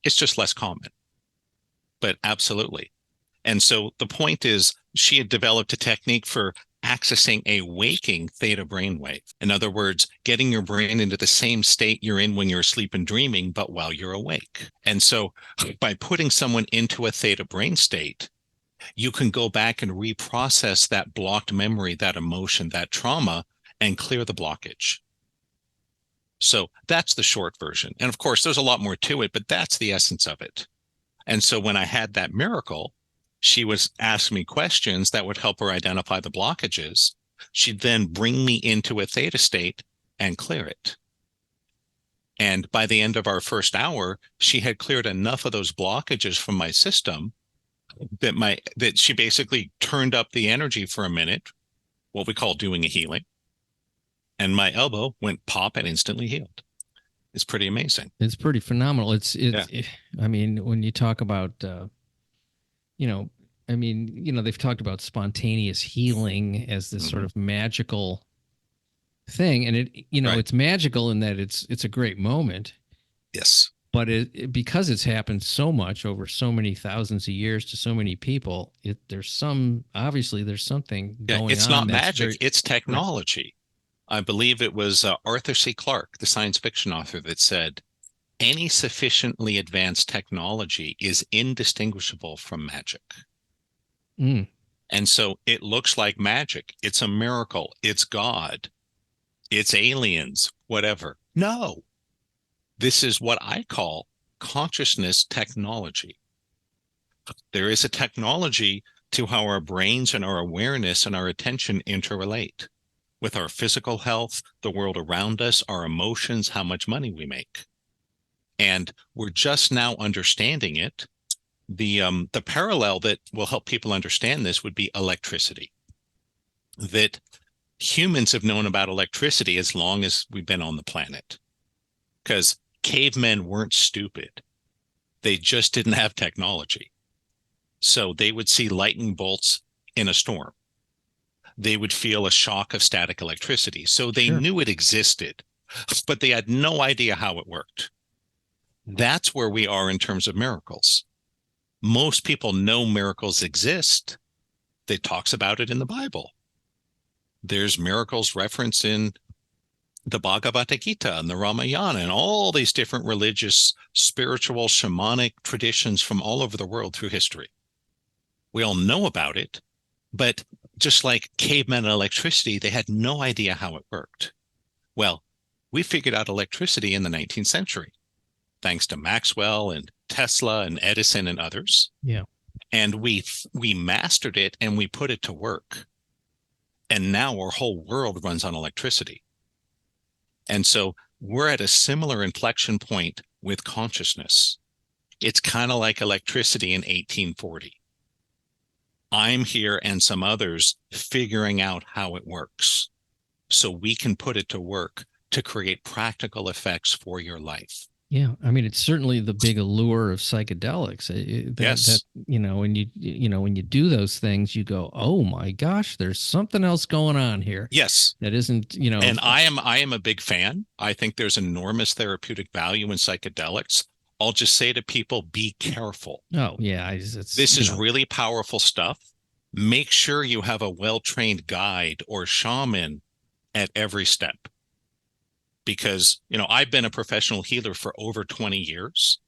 Speaker 1: It's just less common. but absolutely. And so the point is, she had developed a technique for accessing a waking theta brainwave. In other words, getting your brain into the same state you're in when you're asleep and dreaming, but while you're awake. And so by putting someone into a theta brain state, you can go back and reprocess that blocked memory, that emotion, that trauma, and clear the blockage. So that's the short version. And of course, there's a lot more to it, but that's the essence of it. And so when I had that miracle, she was asking me questions that would help her identify the blockages. She'd then bring me into a theta state and clear it. And by the end of our first hour, she had cleared enough of those blockages from my system that she basically turned up the energy for a minute, what we call doing a healing. And my elbow went pop and instantly healed. It's pretty amazing.
Speaker 3: It's pretty phenomenal. I mean, when you talk about, they've talked about spontaneous healing as this sort of magical thing. And it's magical in that it's a great moment.
Speaker 1: Yes.
Speaker 3: But because it's happened so much over so many thousands of years to so many people, there's something going on.
Speaker 1: It's not magic. It's technology. I believe it was Arthur C. Clarke, the science fiction author, that said, any sufficiently advanced technology is indistinguishable from magic.
Speaker 3: Mm.
Speaker 1: And so it looks like magic. It's a miracle. It's God. It's aliens, whatever. No, this is what I call consciousness technology. There is a technology to how our brains and our awareness and our attention interrelate with our physical health, the world around us, our emotions, how much money we make. And we're just now understanding it. The parallel that will help people understand this would be electricity. That humans have known about electricity as long as we've been on the planet, because cavemen weren't stupid. They just didn't have technology. So they would see lightning bolts in a storm. They would feel a shock of static electricity. So they knew it existed, but they had no idea how it worked. That's where we are in terms of miracles. Most people know miracles exist. They talks about it in the Bible. There's miracles referenced in the Bhagavad Gita and the Ramayana and all these different religious, spiritual, shamanic traditions from all over the world through history. We all know about it, but just like cavemen and electricity, they had no idea how it worked. Well, we figured out electricity in the 19th century, thanks to Maxwell and Tesla and Edison and others.
Speaker 3: Yeah.
Speaker 1: And we mastered it and we put it to work. And now our whole world runs on electricity. And so we're at a similar inflection point with consciousness. It's kind of like electricity in 1840. I'm here and some others figuring out how it works so we can put it to work to create practical effects for your life.
Speaker 3: Yeah, I mean, it's certainly the big allure of psychedelics.
Speaker 1: Yes.
Speaker 3: When you do those things, you go, "Oh my gosh, there's something else going on here."
Speaker 1: Yes,
Speaker 3: that isn't,
Speaker 1: And I am a big fan. I think there's enormous therapeutic value in psychedelics. I'll just say to people, be careful.
Speaker 3: Oh yeah,
Speaker 1: this is really powerful stuff. Make sure you have a well-trained guide or shaman at every step. Because, I've been a professional healer for over 20 years.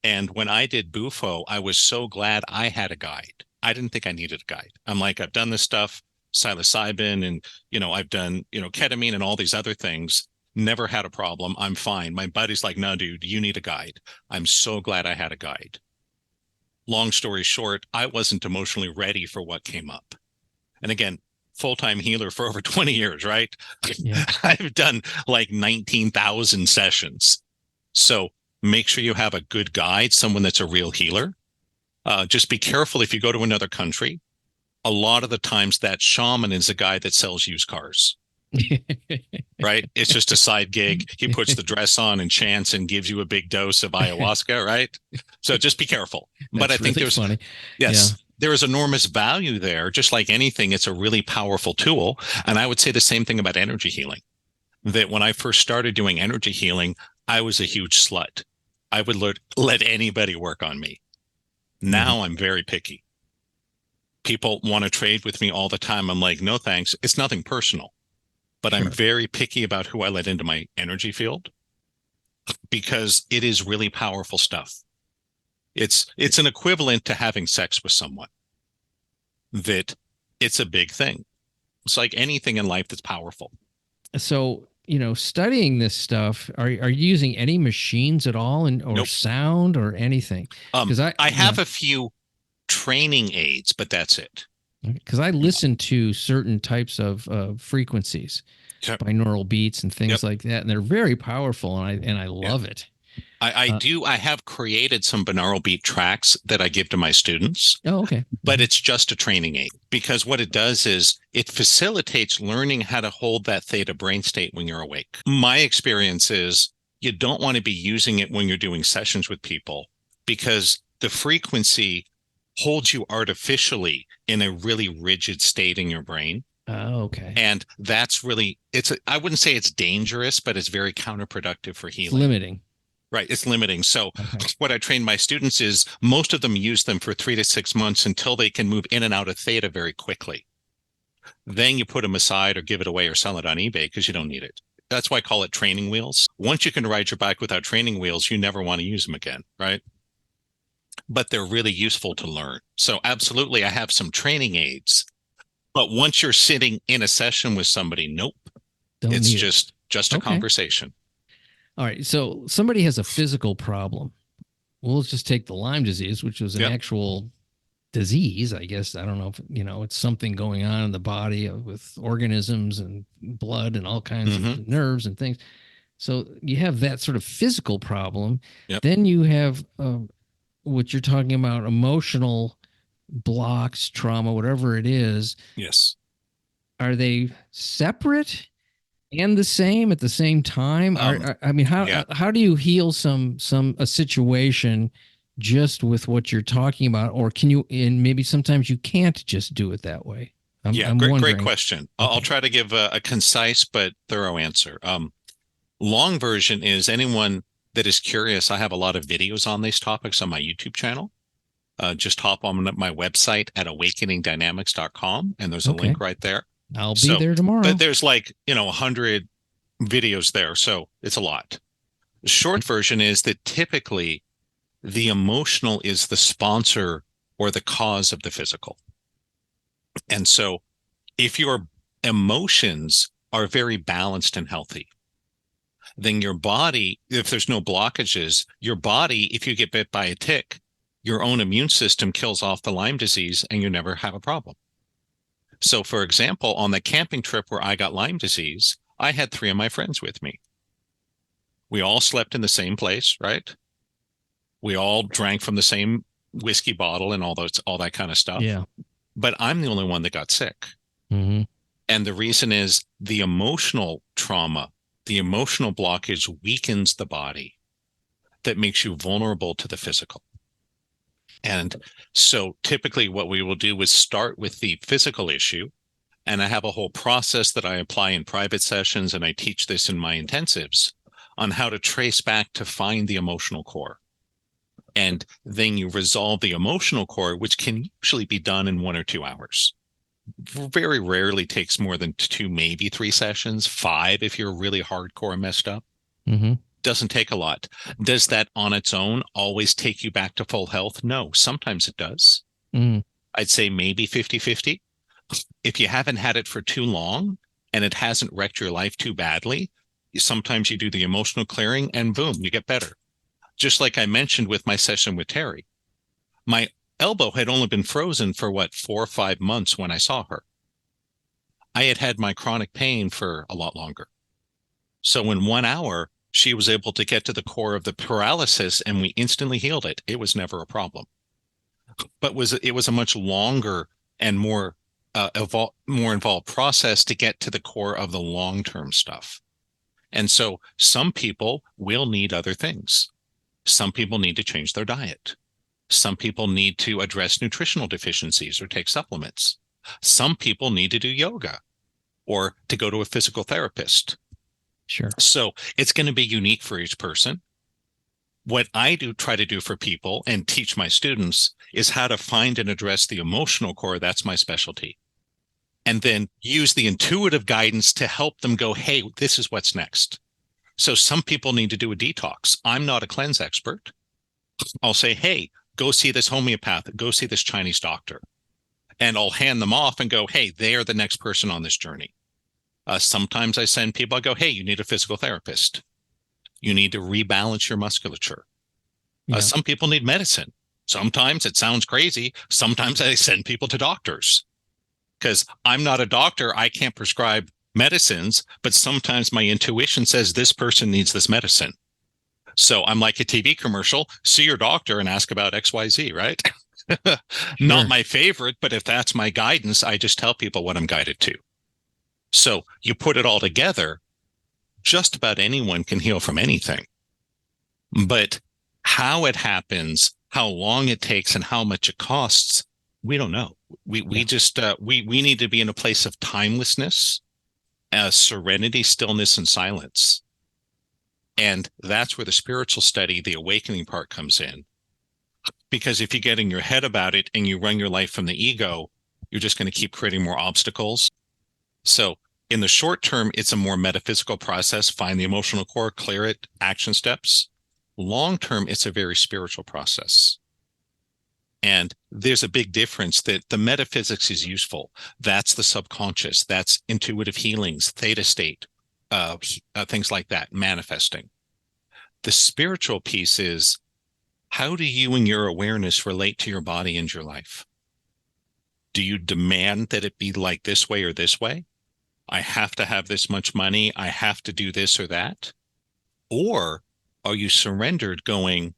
Speaker 1: And when I did Bufo, I was so glad I had a guide. I didn't think I needed a guide. I'm like, I've done this stuff, psilocybin, and, I've done, ketamine and all these other things. Never had a problem. I'm fine. My buddy's like, no, dude, you need a guide. I'm so glad I had a guide. Long story short, I wasn't emotionally ready for what came up. And again, full-time healer for over 20 years, right?
Speaker 3: Yeah.
Speaker 1: I've done like 19,000 sessions. So make sure you have a good guide, someone that's a real healer. Just be careful if you go to another country. A lot of the times that shaman is a guy that sells used cars. Right? It's just a side gig. He puts the dress on and chants and gives you a big dose of ayahuasca, right? So just be careful. But I think
Speaker 3: really
Speaker 1: there's
Speaker 3: funny.
Speaker 1: Yes.
Speaker 3: Yeah.
Speaker 1: There is enormous value there. Just like anything, it's a really powerful tool. And I would say the same thing about energy healing. That when I first started doing energy healing, I was a huge slut. I would let anybody work on me. Now I'm very picky. People want to trade with me all the time. I'm like, no, thanks. It's nothing personal, but I'm
Speaker 3: Sure.
Speaker 1: very picky about who I let into my energy field because it is really powerful stuff. It's an equivalent to having sex with someone, that it's a big thing. It's like anything in life that's powerful.
Speaker 3: So, studying this stuff, are you using any machines at all, or
Speaker 1: Nope.
Speaker 3: sound or anything? Because
Speaker 1: I have a few training aids, but that's it.
Speaker 3: Because I listen to certain types of frequencies,
Speaker 1: Yep.
Speaker 3: binaural beats and things like that, and they're very powerful, and I love it.
Speaker 1: I have created some binaural beat tracks that I give to my students.
Speaker 3: Oh, okay.
Speaker 1: But it's just a training aid, because what it does is it facilitates learning how to hold that theta brain state when you're awake. My experience is you don't want to be using it when you're doing sessions with people, because the frequency holds you artificially in a really rigid state in your brain.
Speaker 3: Oh, okay.
Speaker 1: And that's really, I wouldn't say it's dangerous, but it's very counterproductive for healing.
Speaker 3: It's limiting.
Speaker 1: Right. It's limiting. So what I train my students is most of them use them for 3 to 6 months until they can move in and out of theta very quickly. Then you put them aside or give it away or sell it on eBay because you don't need it. That's why I call it training wheels. Once you can ride your bike without training wheels, you never want to use them again. Right. But they're really useful to learn. So absolutely, I have some training aids. But once you're sitting in a session with somebody, nope. It's just a conversation.
Speaker 3: All right. So somebody has a physical problem. Well, let's just take the Lyme disease, which was an actual disease, I guess. I don't know if, it's something going on in the body with organisms and blood and all kinds of nerves and things. So you have that sort of physical problem.
Speaker 1: Yep.
Speaker 3: Then you have what you're talking about, emotional blocks, trauma, whatever it is.
Speaker 1: Yes.
Speaker 3: Are they separate and the same at the same time? How do you heal a situation just with what you're talking about, or can you? And maybe sometimes you can't just do it that way.
Speaker 1: Great question. Okay. I'll try to give a concise but thorough answer. Long version is, anyone that is curious, I have a lot of videos on these topics on my YouTube channel. Just hop on my website at awakeningdynamics.com, and there's a link right there.
Speaker 3: I'll be there tomorrow.
Speaker 1: But there's 100 videos there, so it's a lot. The short version is that typically the emotional is the sponsor or the cause of the physical. And so if your emotions are very balanced and healthy, then your body, if there's no blockages, your body, if you get bit by a tick, your own immune system kills off the Lyme disease and you never have a problem. So, for example, on the camping trip where I got Lyme disease, I had 3 of my friends with me. We all slept in the same place, right? We all drank from the same whiskey bottle and all that kind of stuff.
Speaker 3: Yeah.
Speaker 1: But I'm the only one that got sick.
Speaker 3: Mm-hmm.
Speaker 1: And the reason is the emotional trauma, the emotional blockage weakens the body. That makes you vulnerable to the physical. And so typically what we will do is start with the physical issue. And I have a whole process that I apply in private sessions, and I teach this in my intensives on how to trace back to find the emotional core. And then you resolve the emotional core, which can usually be done in 1 or 2 hours. Very rarely takes more than 2, maybe 3 sessions, 5 if you're really hardcore messed up.
Speaker 3: Mm-hmm.
Speaker 1: Doesn't take a lot. Does that on its own always take you back to full health? No, sometimes it does. I'd say maybe 50-50. If you haven't had it for too long and it hasn't wrecked your life too badly, sometimes you do the emotional clearing and boom, you get better. Just like I mentioned with my session with Terry, my elbow had only been frozen for 4 or 5 months when I saw her. I had had my chronic pain for a lot longer. So in 1 hour, she was able to get to the core of the paralysis and we instantly healed it. It was never a problem. But it was a much longer and more involved process to get to the core of the long-term stuff. And so some people will need other things. Some people need to change their diet. Some people need to address nutritional deficiencies or take supplements. Some people need to do yoga or to go to a physical therapist.
Speaker 3: Sure.
Speaker 1: So it's going to be unique for each person. What I do try to do for people and teach my students is how to find and address the emotional core. That's my specialty. And then use the intuitive guidance to help them go, hey, this is what's next. So some people need to do a detox. I'm not a cleanse expert. I'll say, hey, go see this homeopath, go see this Chinese doctor. And I'll hand them off and go, hey, they are the next person on this journey. Sometimes I send people, I go, hey, you need a physical therapist. You need to rebalance your musculature.
Speaker 3: Yeah.
Speaker 1: Some people need medicine. Sometimes it sounds crazy. Sometimes I send people to doctors because I'm not a doctor. I can't prescribe medicines, but sometimes my intuition says this person needs this medicine. So I'm like a TV commercial, see your doctor and ask about XYZ, right? Sure. Not my favorite, but if that's my guidance, I just tell people what I'm guided to. So you put it all together, just about anyone can heal from anything. But how it happens, how long it takes, and how much it costs, we don't know. We need to be in a place of timelessness, serenity, stillness, and silence. And that's where the spiritual study, the awakening part comes in. Because if you get in your head about it and you run your life from the ego, you're just going to keep creating more obstacles. So in the short term, it's a more metaphysical process. Find the emotional core, clear it, action steps. Long term, it's a very spiritual process. And there's a big difference that the metaphysics is useful. That's the subconscious. That's intuitive healings, theta state, things like that, manifesting. The spiritual piece is, how do you and your awareness relate to your body and your life? Do you demand that it be like this way or this way? I have to have this much money. I have to do this or that. Or are you surrendered going,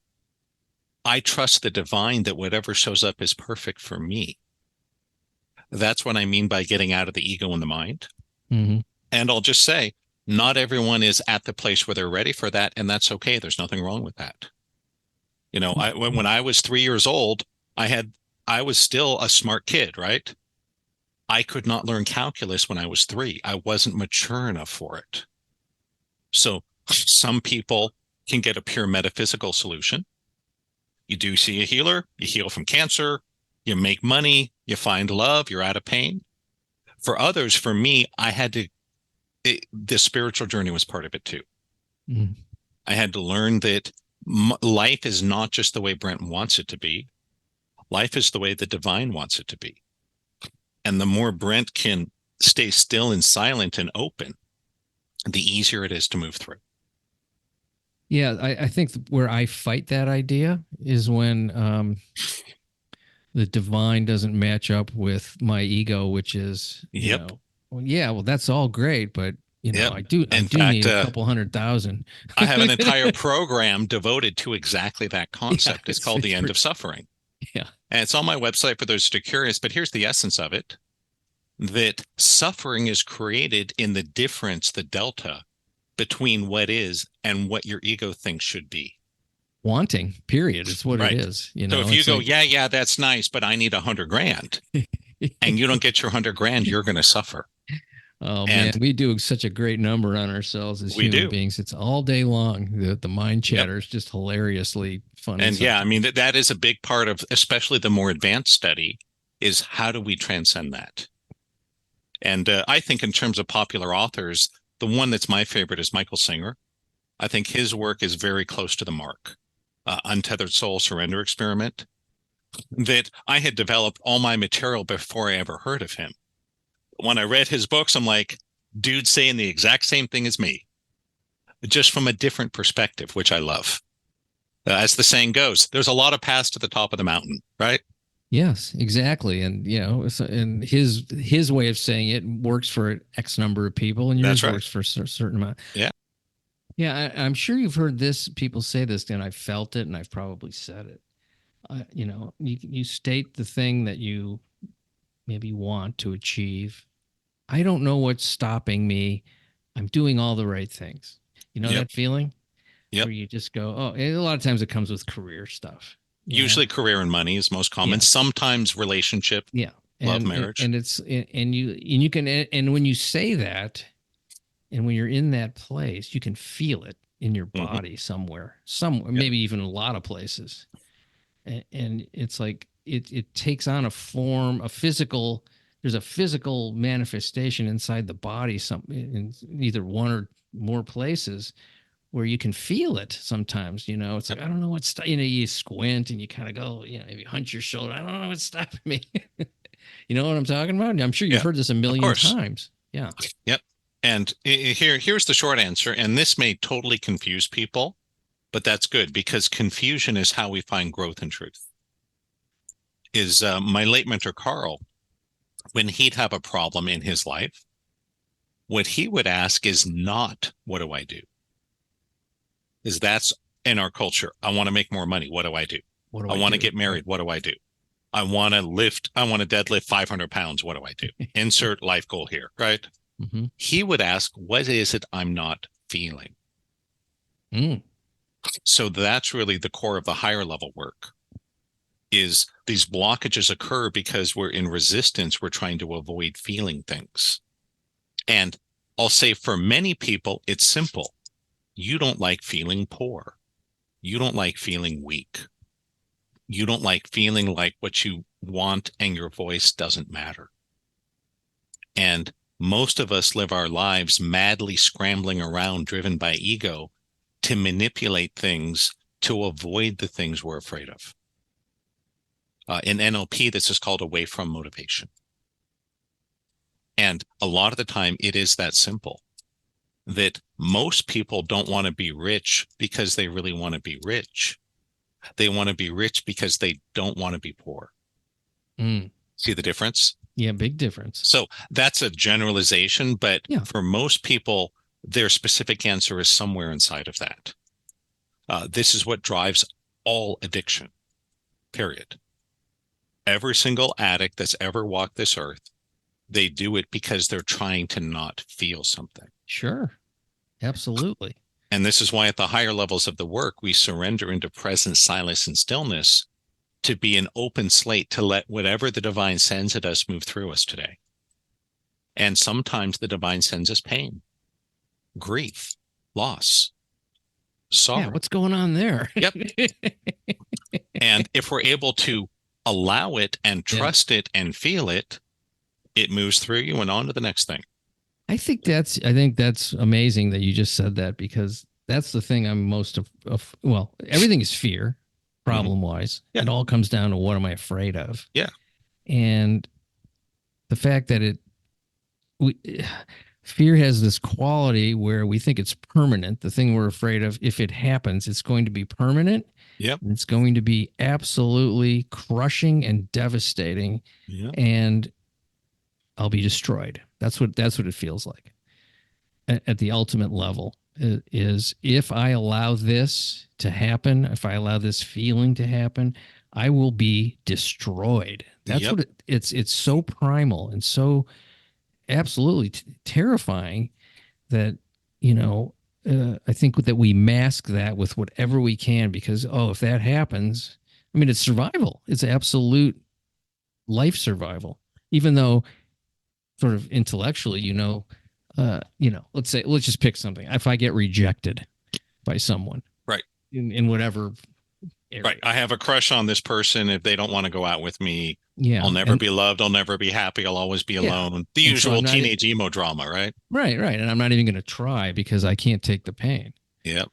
Speaker 1: I trust the divine that whatever shows up is perfect for me? That's what I mean by getting out of the ego and the mind.
Speaker 3: Mm-hmm.
Speaker 1: And I'll just say, not everyone is at the place where they're ready for that. And that's okay. There's nothing wrong with that. You know, when I was 3 years old, I was still a smart kid, right? I could not learn calculus when I was 3. I wasn't mature enough for it. So some people can get a pure metaphysical solution. You do see a healer, you heal from cancer, you make money, you find love, you're out of pain. For others, for me, the spiritual journey was part of it too.
Speaker 3: Mm-hmm.
Speaker 1: I had to learn that life is not just the way Brent wants it to be. Life is the way the divine wants it to be. And the more Brent can stay still and silent and open, the easier it is to move through.
Speaker 3: Yeah, I think where I fight that idea is when the divine doesn't match up with my ego, which is, you know, well, that's all great, but you know, I do need a couple 100,000.
Speaker 1: I have an entire program devoted to exactly that concept. It's called The End of Suffering.
Speaker 3: Yeah.
Speaker 1: And it's on my website for those that are curious, but here's the essence of it, that suffering is created in the difference, the delta between what is and what your ego thinks should be.
Speaker 3: Wanting, period. It's what it is. You know,
Speaker 1: so if you go, yeah, that's nice, but I need 100 grand and you don't get your 100 grand, you're going to suffer.
Speaker 3: Oh man, we do such a great number on ourselves as human beings. It's all day long. The mind chatter is just hilariously funny.
Speaker 1: And yeah, I mean, that is a big part of, especially the more advanced study, is how do we transcend that? And I think in terms of popular authors, the one that's my favorite is Michael Singer. I think his work is very close to the mark. Untethered Soul Surrender Experiment, that I had developed all my material before I ever heard of him. When I read his books, I'm like, dude saying the exact same thing as me, just from a different perspective, which I love. As the saying goes, there's a lot of paths to the top of the mountain, right?
Speaker 3: Yes, exactly. And, you know, and his way of saying it works for X number of people, and yours works for a certain amount.
Speaker 1: Yeah.
Speaker 3: Yeah, I'm sure you've heard this. People say this, and I've felt it, and I've probably said it. You know, you state the thing that you maybe want to achieve. I don't know what's stopping me. I'm doing all the right things. You know that feeling?
Speaker 1: Yep.
Speaker 3: Where you just go, oh, and a lot of times it comes with career stuff.
Speaker 1: Usually career and money is most common. Yeah. Sometimes relationship.
Speaker 3: Yeah.
Speaker 1: Love, marriage.
Speaker 3: And you can, and when you say that, and when you're in that place, you can feel it.
Speaker 2: in your
Speaker 1: Mm-hmm.
Speaker 2: body somewhere, maybe even a lot of places. And it's like it takes on a form, there's a physical manifestation inside the body, in either one or more places where you can feel it sometimes. It's like, I don't know what's, you squint and you kind of go, maybe hunch your shoulder. I don't know what's stopping me. You know what I'm talking about? I'm sure you've heard this a million times. Yeah.
Speaker 1: Yep. And here's the short answer. And this may totally confuse people, but that's good, because confusion is how we find growth and truth. Is my late mentor, Carl, when he'd have a problem in his life, what he would ask is not, what do I do? Is that's in our culture. I want to make more money. What do I do? I want to get married. What do I do? I want to deadlift 500 pounds. What do I do? Insert life goal here, right?
Speaker 2: Mm-hmm.
Speaker 1: He would ask, what is it I'm not feeling? So that's really the core of the higher level work. Is these blockages occur because we're in resistance. We're trying to avoid feeling things. And I'll say for many people, it's simple. You don't like feeling poor. You don't like feeling weak. You don't like feeling like what you want and your voice doesn't matter. And most of us live our lives madly scrambling around, driven by ego, to manipulate things to avoid the things we're afraid of. In NLP, this is called away from motivation. And a lot of the time, it is that simple, that most people don't want to be rich because they really want to be rich. They want to be rich because they don't want to be poor. See the difference?
Speaker 2: Yeah, big difference.
Speaker 1: So that's a generalization, but for most people, their specific answer is somewhere inside of that. This is what drives all addiction, period. Every single addict that's ever walked this earth, they do it because they're trying to not feel something.
Speaker 2: Sure. Absolutely.
Speaker 1: And this is why at the higher levels of the work, we surrender into presence, silence, and stillness to be an open slate to let whatever the divine sends at us move through us today. And sometimes the divine sends us pain, grief, loss, sorrow.
Speaker 2: Yeah, what's going on there?
Speaker 1: Yep. And if we're able to allow it and trust it and feel it, it moves through you and on to the next thing.
Speaker 2: I think that's amazing that you just said that, because that's the thing I'm most of. Well, everything is fear, problem wise. Yeah. It all comes down to, what am I afraid of?
Speaker 1: Yeah.
Speaker 2: And the fact that fear has this quality where we think it's permanent. The thing we're afraid of, if it happens, it's going to be permanent.
Speaker 1: Yep.
Speaker 2: It's going to be absolutely crushing and devastating.
Speaker 1: Yep.
Speaker 2: And I'll be destroyed. That's what it feels like at the ultimate level, is if I allow this to happen, if I allow this feeling to happen, I will be destroyed. That's what it's so primal and so absolutely terrifying that, I think that we mask that with whatever we can, because, if that happens, I mean, it's survival. It's absolute life survival, even though sort of intellectually, let's just pick something. If I get rejected by someone,
Speaker 1: right,
Speaker 2: in whatever area.
Speaker 1: Right, I have a crush on this person. If they don't want to go out with me, I'll never be loved. I'll never be happy. I'll always be alone. The usual teenage emo drama, right?
Speaker 2: Right. And I'm not even going to try because I can't take the pain.
Speaker 1: Yep.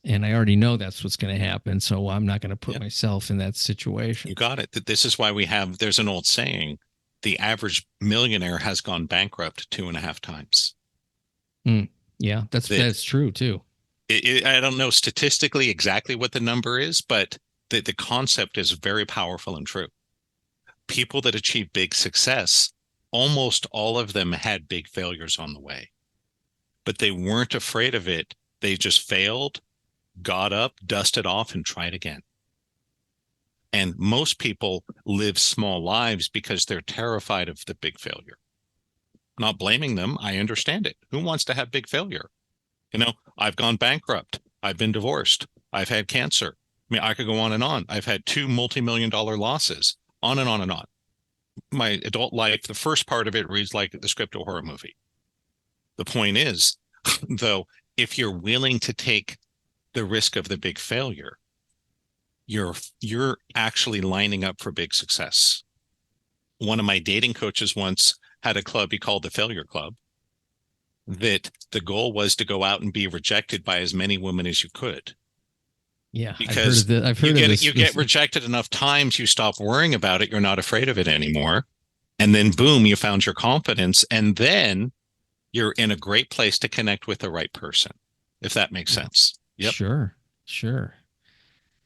Speaker 2: And I already know that's what's going to happen. So I'm not going to put myself in that situation.
Speaker 1: You got it. This is why there's an old saying, the average millionaire has gone bankrupt 2.5 times.
Speaker 2: Yeah, that's true too.
Speaker 1: I don't know statistically exactly what the number is, but the concept is very powerful and true. People that achieve big success, almost all of them had big failures on the way, but they weren't afraid of it. They just failed, got up, dusted off, and tried again. And most people live small lives because they're terrified of the big failure. Not blaming them. I understand it. Who wants to have big failure? I've gone bankrupt. I've been divorced. I've had cancer. I mean, I could go on and on. I've had 2 multi-million-dollar losses, on and on and on. My adult life, the first part of it reads like the script of a horror movie. The point is, though, if you're willing to take the risk of the big failure, you're actually lining up for big success. One of my dating coaches once had a club he called the Failure Club, that the goal was to go out and be rejected by as many women as you could.
Speaker 3: Yeah,
Speaker 1: Because
Speaker 3: I've heard of this.
Speaker 1: You get rejected enough times, you stop worrying about it. You're not afraid of it anymore. And then boom, you found your confidence. And then you're in a great place to connect with the right person, if that makes sense.
Speaker 3: Yep. Sure.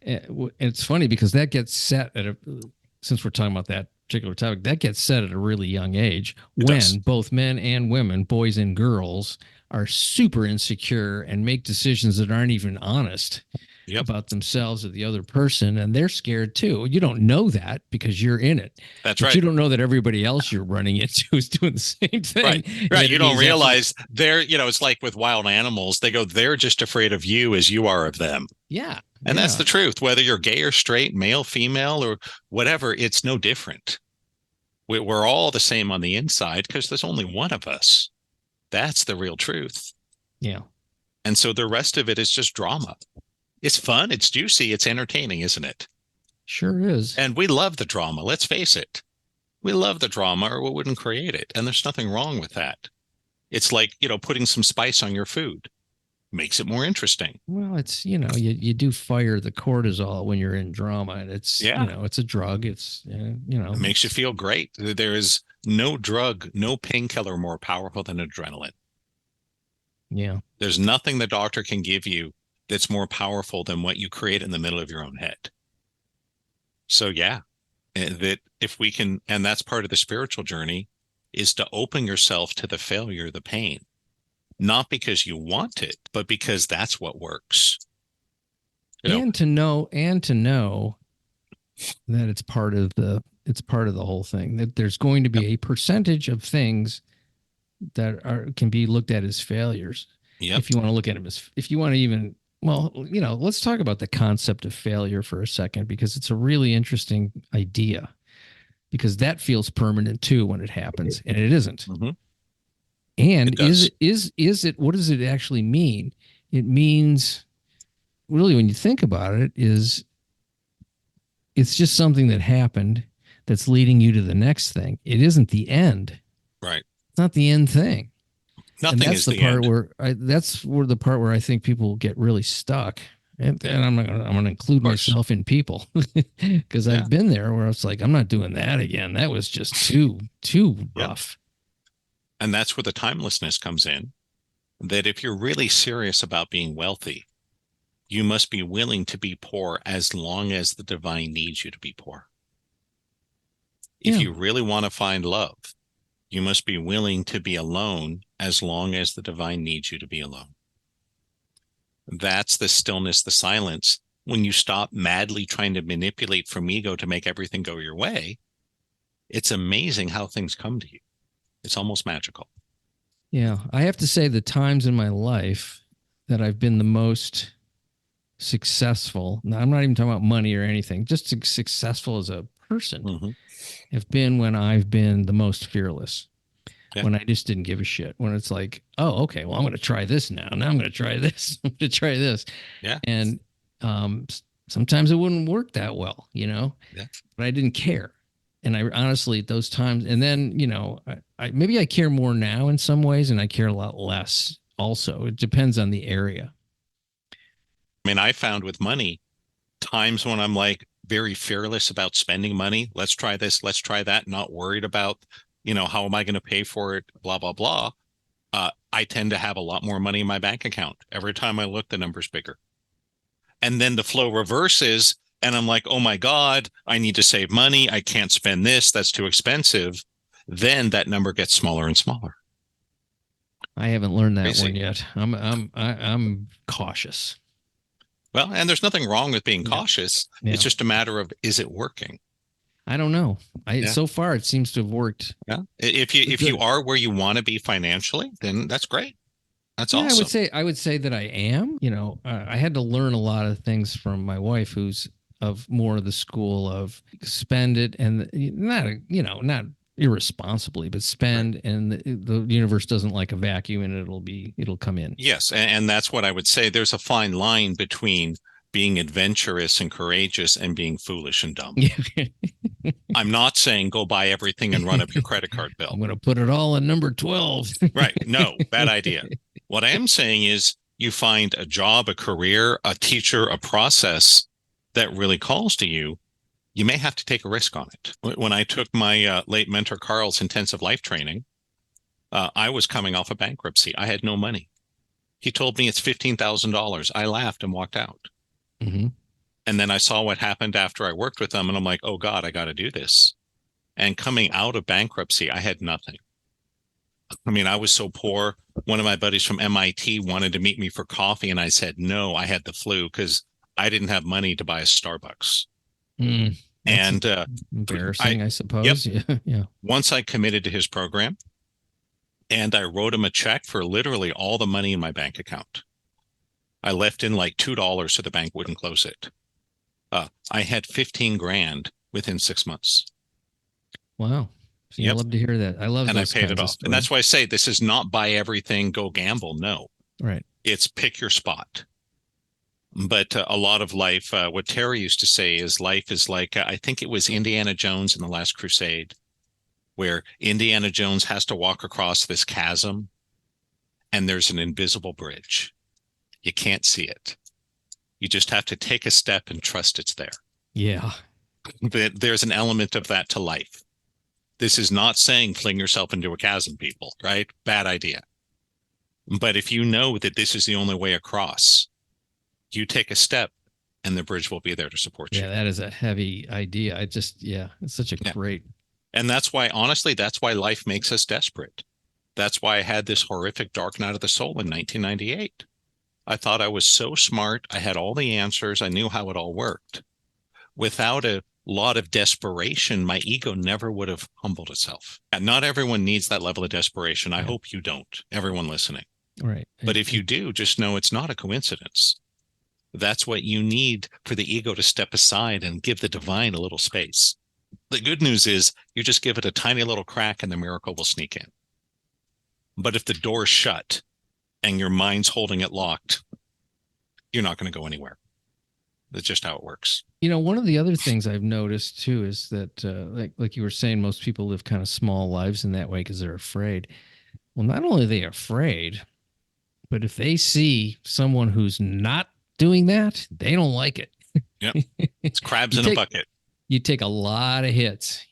Speaker 3: It's funny because that gets set since we're talking about that particular topic, that gets set at a really young age when both men and women, boys and girls, are super insecure and make decisions that aren't even honest about themselves or the other person, and they're scared too. You don't know that because you're in it.
Speaker 1: That's right.
Speaker 3: You don't know that everybody else you're running into is doing the same thing.
Speaker 1: Right. You don't realize they're, it's like with wild animals, they're just afraid of you as you are of them.
Speaker 3: Yeah.
Speaker 1: And that's the truth. Whether you're gay or straight, male, female, or whatever, it's no different. We're all the same on the inside because there's only one of us. That's the real truth.
Speaker 3: Yeah.
Speaker 1: And so the rest of it is just drama. It's fun. It's juicy. It's entertaining, isn't it?
Speaker 3: Sure is.
Speaker 1: And we love the drama. Let's face it. We love the drama or we wouldn't create it. And there's nothing wrong with that. It's like, putting some spice on your food. Makes it more interesting.
Speaker 3: Well, it's, you do fire the cortisol when you're in drama, and it's, it's a drug. It's, it
Speaker 1: makes you feel great. There is no drug, no painkiller more powerful than adrenaline.
Speaker 3: Yeah.
Speaker 1: There's nothing the doctor can give you that's more powerful than what you create in the middle of your own head. So yeah, that if we can, and that's part of the spiritual journey, is to open yourself to the failure, the pain. Not because you want it, but because that's what works.
Speaker 3: And to know that it's part of the whole thing, that there's going to be a percentage of things that can be looked at as failures. If you want to look at them if you want to even, let's talk about the concept of failure for a second, because it's a really interesting idea, because that feels permanent too when it happens, and it isn't.
Speaker 1: Mm-hmm.
Speaker 3: And is it, what does it actually mean? It means, really, when you think about it, it's just something that happened that's leading you to the next thing. It isn't the end.
Speaker 1: Right.
Speaker 3: It's not the end thing.
Speaker 1: Nothing is the
Speaker 3: part
Speaker 1: end.
Speaker 3: That's the part where I think people get really stuck. And I'm going to include myself in people because I've been there where it's like, I'm not doing that again. That was just too rough.
Speaker 1: And that's where the timelessness comes in, that if you're really serious about being wealthy, you must be willing to be poor as long as the divine needs you to be poor. If you really want to find love, you must be willing to be alone as long as the divine needs you to be alone. That's the stillness, the silence. When you stop madly trying to manipulate from ego to make everything go your way, it's amazing how things come to you. It's almost magical.
Speaker 3: Yeah. I have to say, the times in my life that I've been the most successful, now I'm not even talking about money or anything, just successful as a person, have been when I've been the most fearless. When I just didn't give a shit. When it's like, oh, okay, well, I'm going to try this now. Now I'm going to try this. I'm going to try this.
Speaker 1: Yeah.
Speaker 3: And sometimes it wouldn't work that well, but I didn't care. And I honestly, at those times, and then, maybe I care more now in some ways, and I care a lot less also. It depends on the area.
Speaker 1: I mean, I found with money, times when I'm like very fearless about spending money. Let's try this, let's try that, not worried about, how am I going to pay for it, blah, blah, blah. I tend to have a lot more money in my bank account. Every time I look, the number's bigger. And then the flow reverses. And I'm like, oh my God, I need to save money. I can't spend this. That's too expensive. Then that number gets smaller and smaller.
Speaker 3: I haven't learned that one yet. I'm cautious.
Speaker 1: Well, and there's nothing wrong with being cautious. Yeah. It's just a matter of, is it working?
Speaker 3: I don't know. So far it seems to have worked.
Speaker 1: Yeah. If you are where you want to be financially, then that's great. That's awesome.
Speaker 3: I would say that I am. I had to learn a lot of things from my wife, who's of more of the school of spend it and not irresponsibly, but spend, right. And the universe doesn't like a vacuum, and it'll come in.
Speaker 1: Yes, and that's what I would say. There's a fine line between being adventurous and courageous and being foolish and dumb. I'm not saying go buy everything and run up your credit card bill.
Speaker 3: I'm going to put it all in number 12.
Speaker 1: Right. No, bad idea. What I am saying is you find a job, a career, a teacher, a process that really calls to you. You may have to take a risk on it. When I took my late mentor Carl's intensive life training, I was coming off a bankruptcy. I had no money. He told me it's $15,000. I laughed and walked out.
Speaker 3: Mm-hmm.
Speaker 1: And then I saw what happened after I worked with them. And I'm like, oh, God, I got to do this. And coming out of bankruptcy, I had nothing. I mean, I was so poor. One of my buddies from MIT wanted to meet me for coffee. And I said, no, I had the flu because I didn't have money to buy a Starbucks.
Speaker 3: And embarrassing, I suppose.
Speaker 1: Yep.
Speaker 3: Yeah.
Speaker 1: Once I committed to his program and I wrote him a check for literally all the money in my bank account. I left in like $2 so the bank wouldn't close it. I had 15 grand within 6 months.
Speaker 3: Wow. So yep. I love to hear that. I love
Speaker 1: and I paid it off. And that's why I say this is not buy everything, go gamble. No.
Speaker 3: Right.
Speaker 1: It's pick your spot. But a lot of life, what Terry used to say is life is like, I think it was Indiana Jones in The Last Crusade, where Indiana Jones has to walk across this chasm and there's an invisible bridge. You can't see it. You just have to take a step and trust it's there.
Speaker 3: Yeah.
Speaker 1: There's an element of that to life. This is not saying fling yourself into a chasm, people, right? Bad idea. But if you know that this is the only way across, you take a step and the bridge will be there to support you.
Speaker 3: Yeah, that is a heavy idea. It's such a great.
Speaker 1: And that's why, honestly, that's why life makes us desperate. That's why I had this horrific dark night of the soul in 1998. I thought I was so smart. I had all the answers. I knew how it all worked. Without a lot of desperation, my ego never would have humbled itself. And not everyone needs that level of desperation. I hope you don't, everyone listening.
Speaker 3: Right.
Speaker 1: But if you do, just know it's not a coincidence. That's what you need for the ego to step aside and give the divine a little space. The good news is you just give it a tiny little crack and the miracle will sneak in. But if the door's shut and your mind's holding it locked, you're not going to go anywhere. That's just how it works.
Speaker 3: You know, one of the other things I've noticed too is that, like you were saying, most people live kind of small lives in that way because they're afraid. Well, not only are they afraid, but if they see someone who's not doing that, they don't like it.
Speaker 1: Yep. It's crabs in a bucket.
Speaker 3: You take a lot of hits,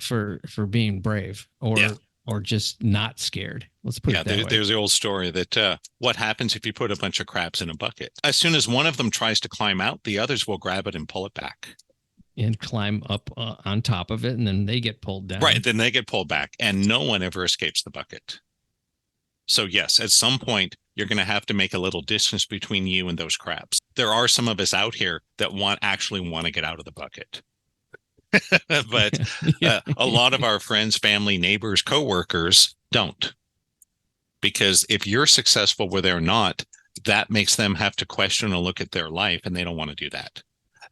Speaker 3: for being brave or just not scared. Let's put it that way.
Speaker 1: There's the old story that what happens if you put a bunch of crabs in a bucket? As soon as one of them tries to climb out, the others will grab it and pull it back.
Speaker 3: And climb up on top of it, and then they get pulled down.
Speaker 1: Right, then they get pulled back, and no one ever escapes the bucket. So yes, at some point, you're going to have to make a little distance between you and those crabs. There are some of us out here that actually want to get out of the bucket. But a lot of our friends, family, neighbors, coworkers don't. Because if you're successful where they're not, that makes them have to question and look at their life, and they don't want to do that.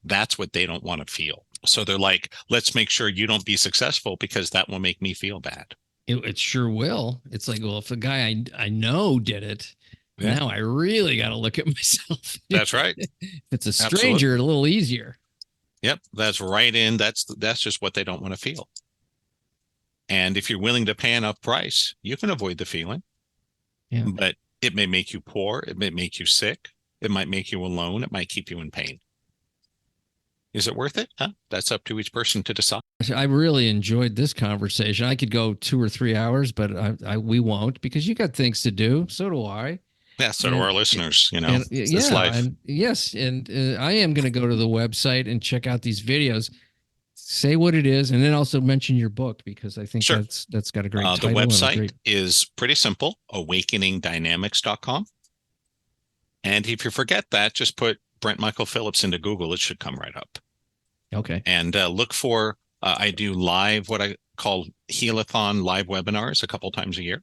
Speaker 1: That's what they don't want to feel. So they're like, let's make sure you don't be successful because that will make me feel bad.
Speaker 3: It sure will. It's like, well, if the guy I know did it, now I really got to look at myself.
Speaker 1: That's right.
Speaker 3: If it's a stranger, a little easier.
Speaker 1: Yep, that's right in. That's just what they don't want to feel. And if you're willing to pay enough price, you can avoid the feeling.
Speaker 3: Yeah.
Speaker 1: But it may make you poor. It may make you sick. It might make you alone. It might keep you in pain. Is it worth it? Huh? That's up to each person to decide.
Speaker 3: I really enjoyed this conversation. I could go 2 or 3 hours, but we won't because you got things to do. So do I.
Speaker 1: Yeah, so do our listeners, This life.
Speaker 3: And yes, and I am going to go to the website and check out these videos, say what it is, and then also mention your book because I think that's got a great title.
Speaker 1: The website is pretty simple, awakeningdynamics.com. And if you forget that, just put Brent Michael Phillips into Google. It should come right up.
Speaker 3: Okay.
Speaker 1: And look for, I do live, what I call Healathon live webinars a couple times a year.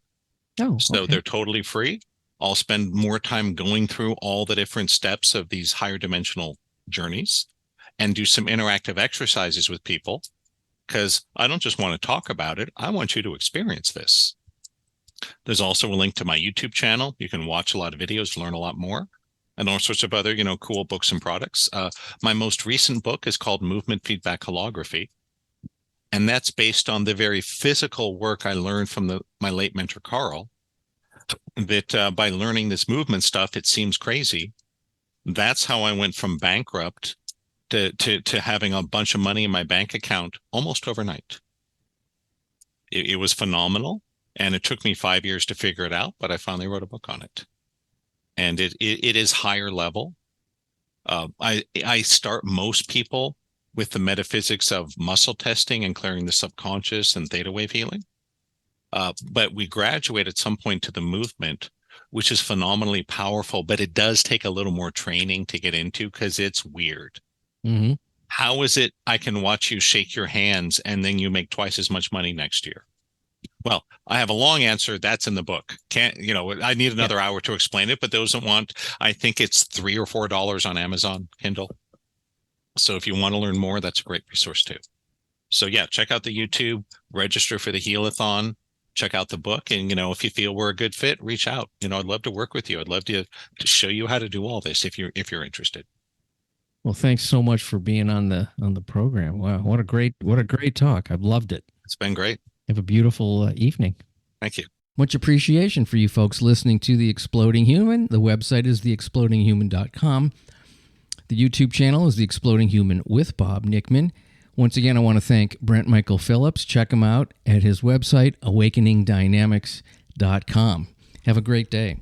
Speaker 3: Oh,
Speaker 1: so they're totally free. I'll spend more time going through all the different steps of these higher dimensional journeys and do some interactive exercises with people because I don't just want to talk about it. I want you to experience this. There's also a link to my YouTube channel. You can watch a lot of videos, learn a lot more, and all sorts of other, cool books and products. My most recent book is called Movement Feedback Holography. And that's based on the very physical work I learned from my late mentor, Carl, that by learning this movement stuff, it seems crazy. That's how I went from bankrupt to having a bunch of money in my bank account almost overnight. It was phenomenal. And it took me 5 years to figure it out, but I finally wrote a book on it. And it is higher level. I start most people with the metaphysics of muscle testing and clearing the subconscious and theta wave healing. But we graduate at some point to the movement, which is phenomenally powerful, but it does take a little more training to get into because it's weird.
Speaker 3: Mm-hmm.
Speaker 1: How is it I can watch you shake your hands and then you make twice as much money next year? Well, I have a long answer. That's in the book. I need another hour to explain it, but those that want, I think it's $3 or $4 on Amazon Kindle. So if you want to learn more, that's a great resource too. So yeah, check out the YouTube, register for the Healathon, check out the book. And, if you feel we're a good fit, reach out. I'd love to work with you. I'd love to show you how to do all this if you're interested.
Speaker 3: Well, thanks so much for being on the program. Wow. What a great talk. I've loved it.
Speaker 1: It's been great.
Speaker 3: Have a beautiful evening.
Speaker 1: Thank you.
Speaker 3: Much appreciation for you folks listening to The Exploding Human. The website is theexplodinghuman.com. The YouTube channel is The Exploding Human with Bob Nickman. Once again, I want to thank Brent Michael Phillips. Check him out at his website, awakeningdynamics.com. Have a great day.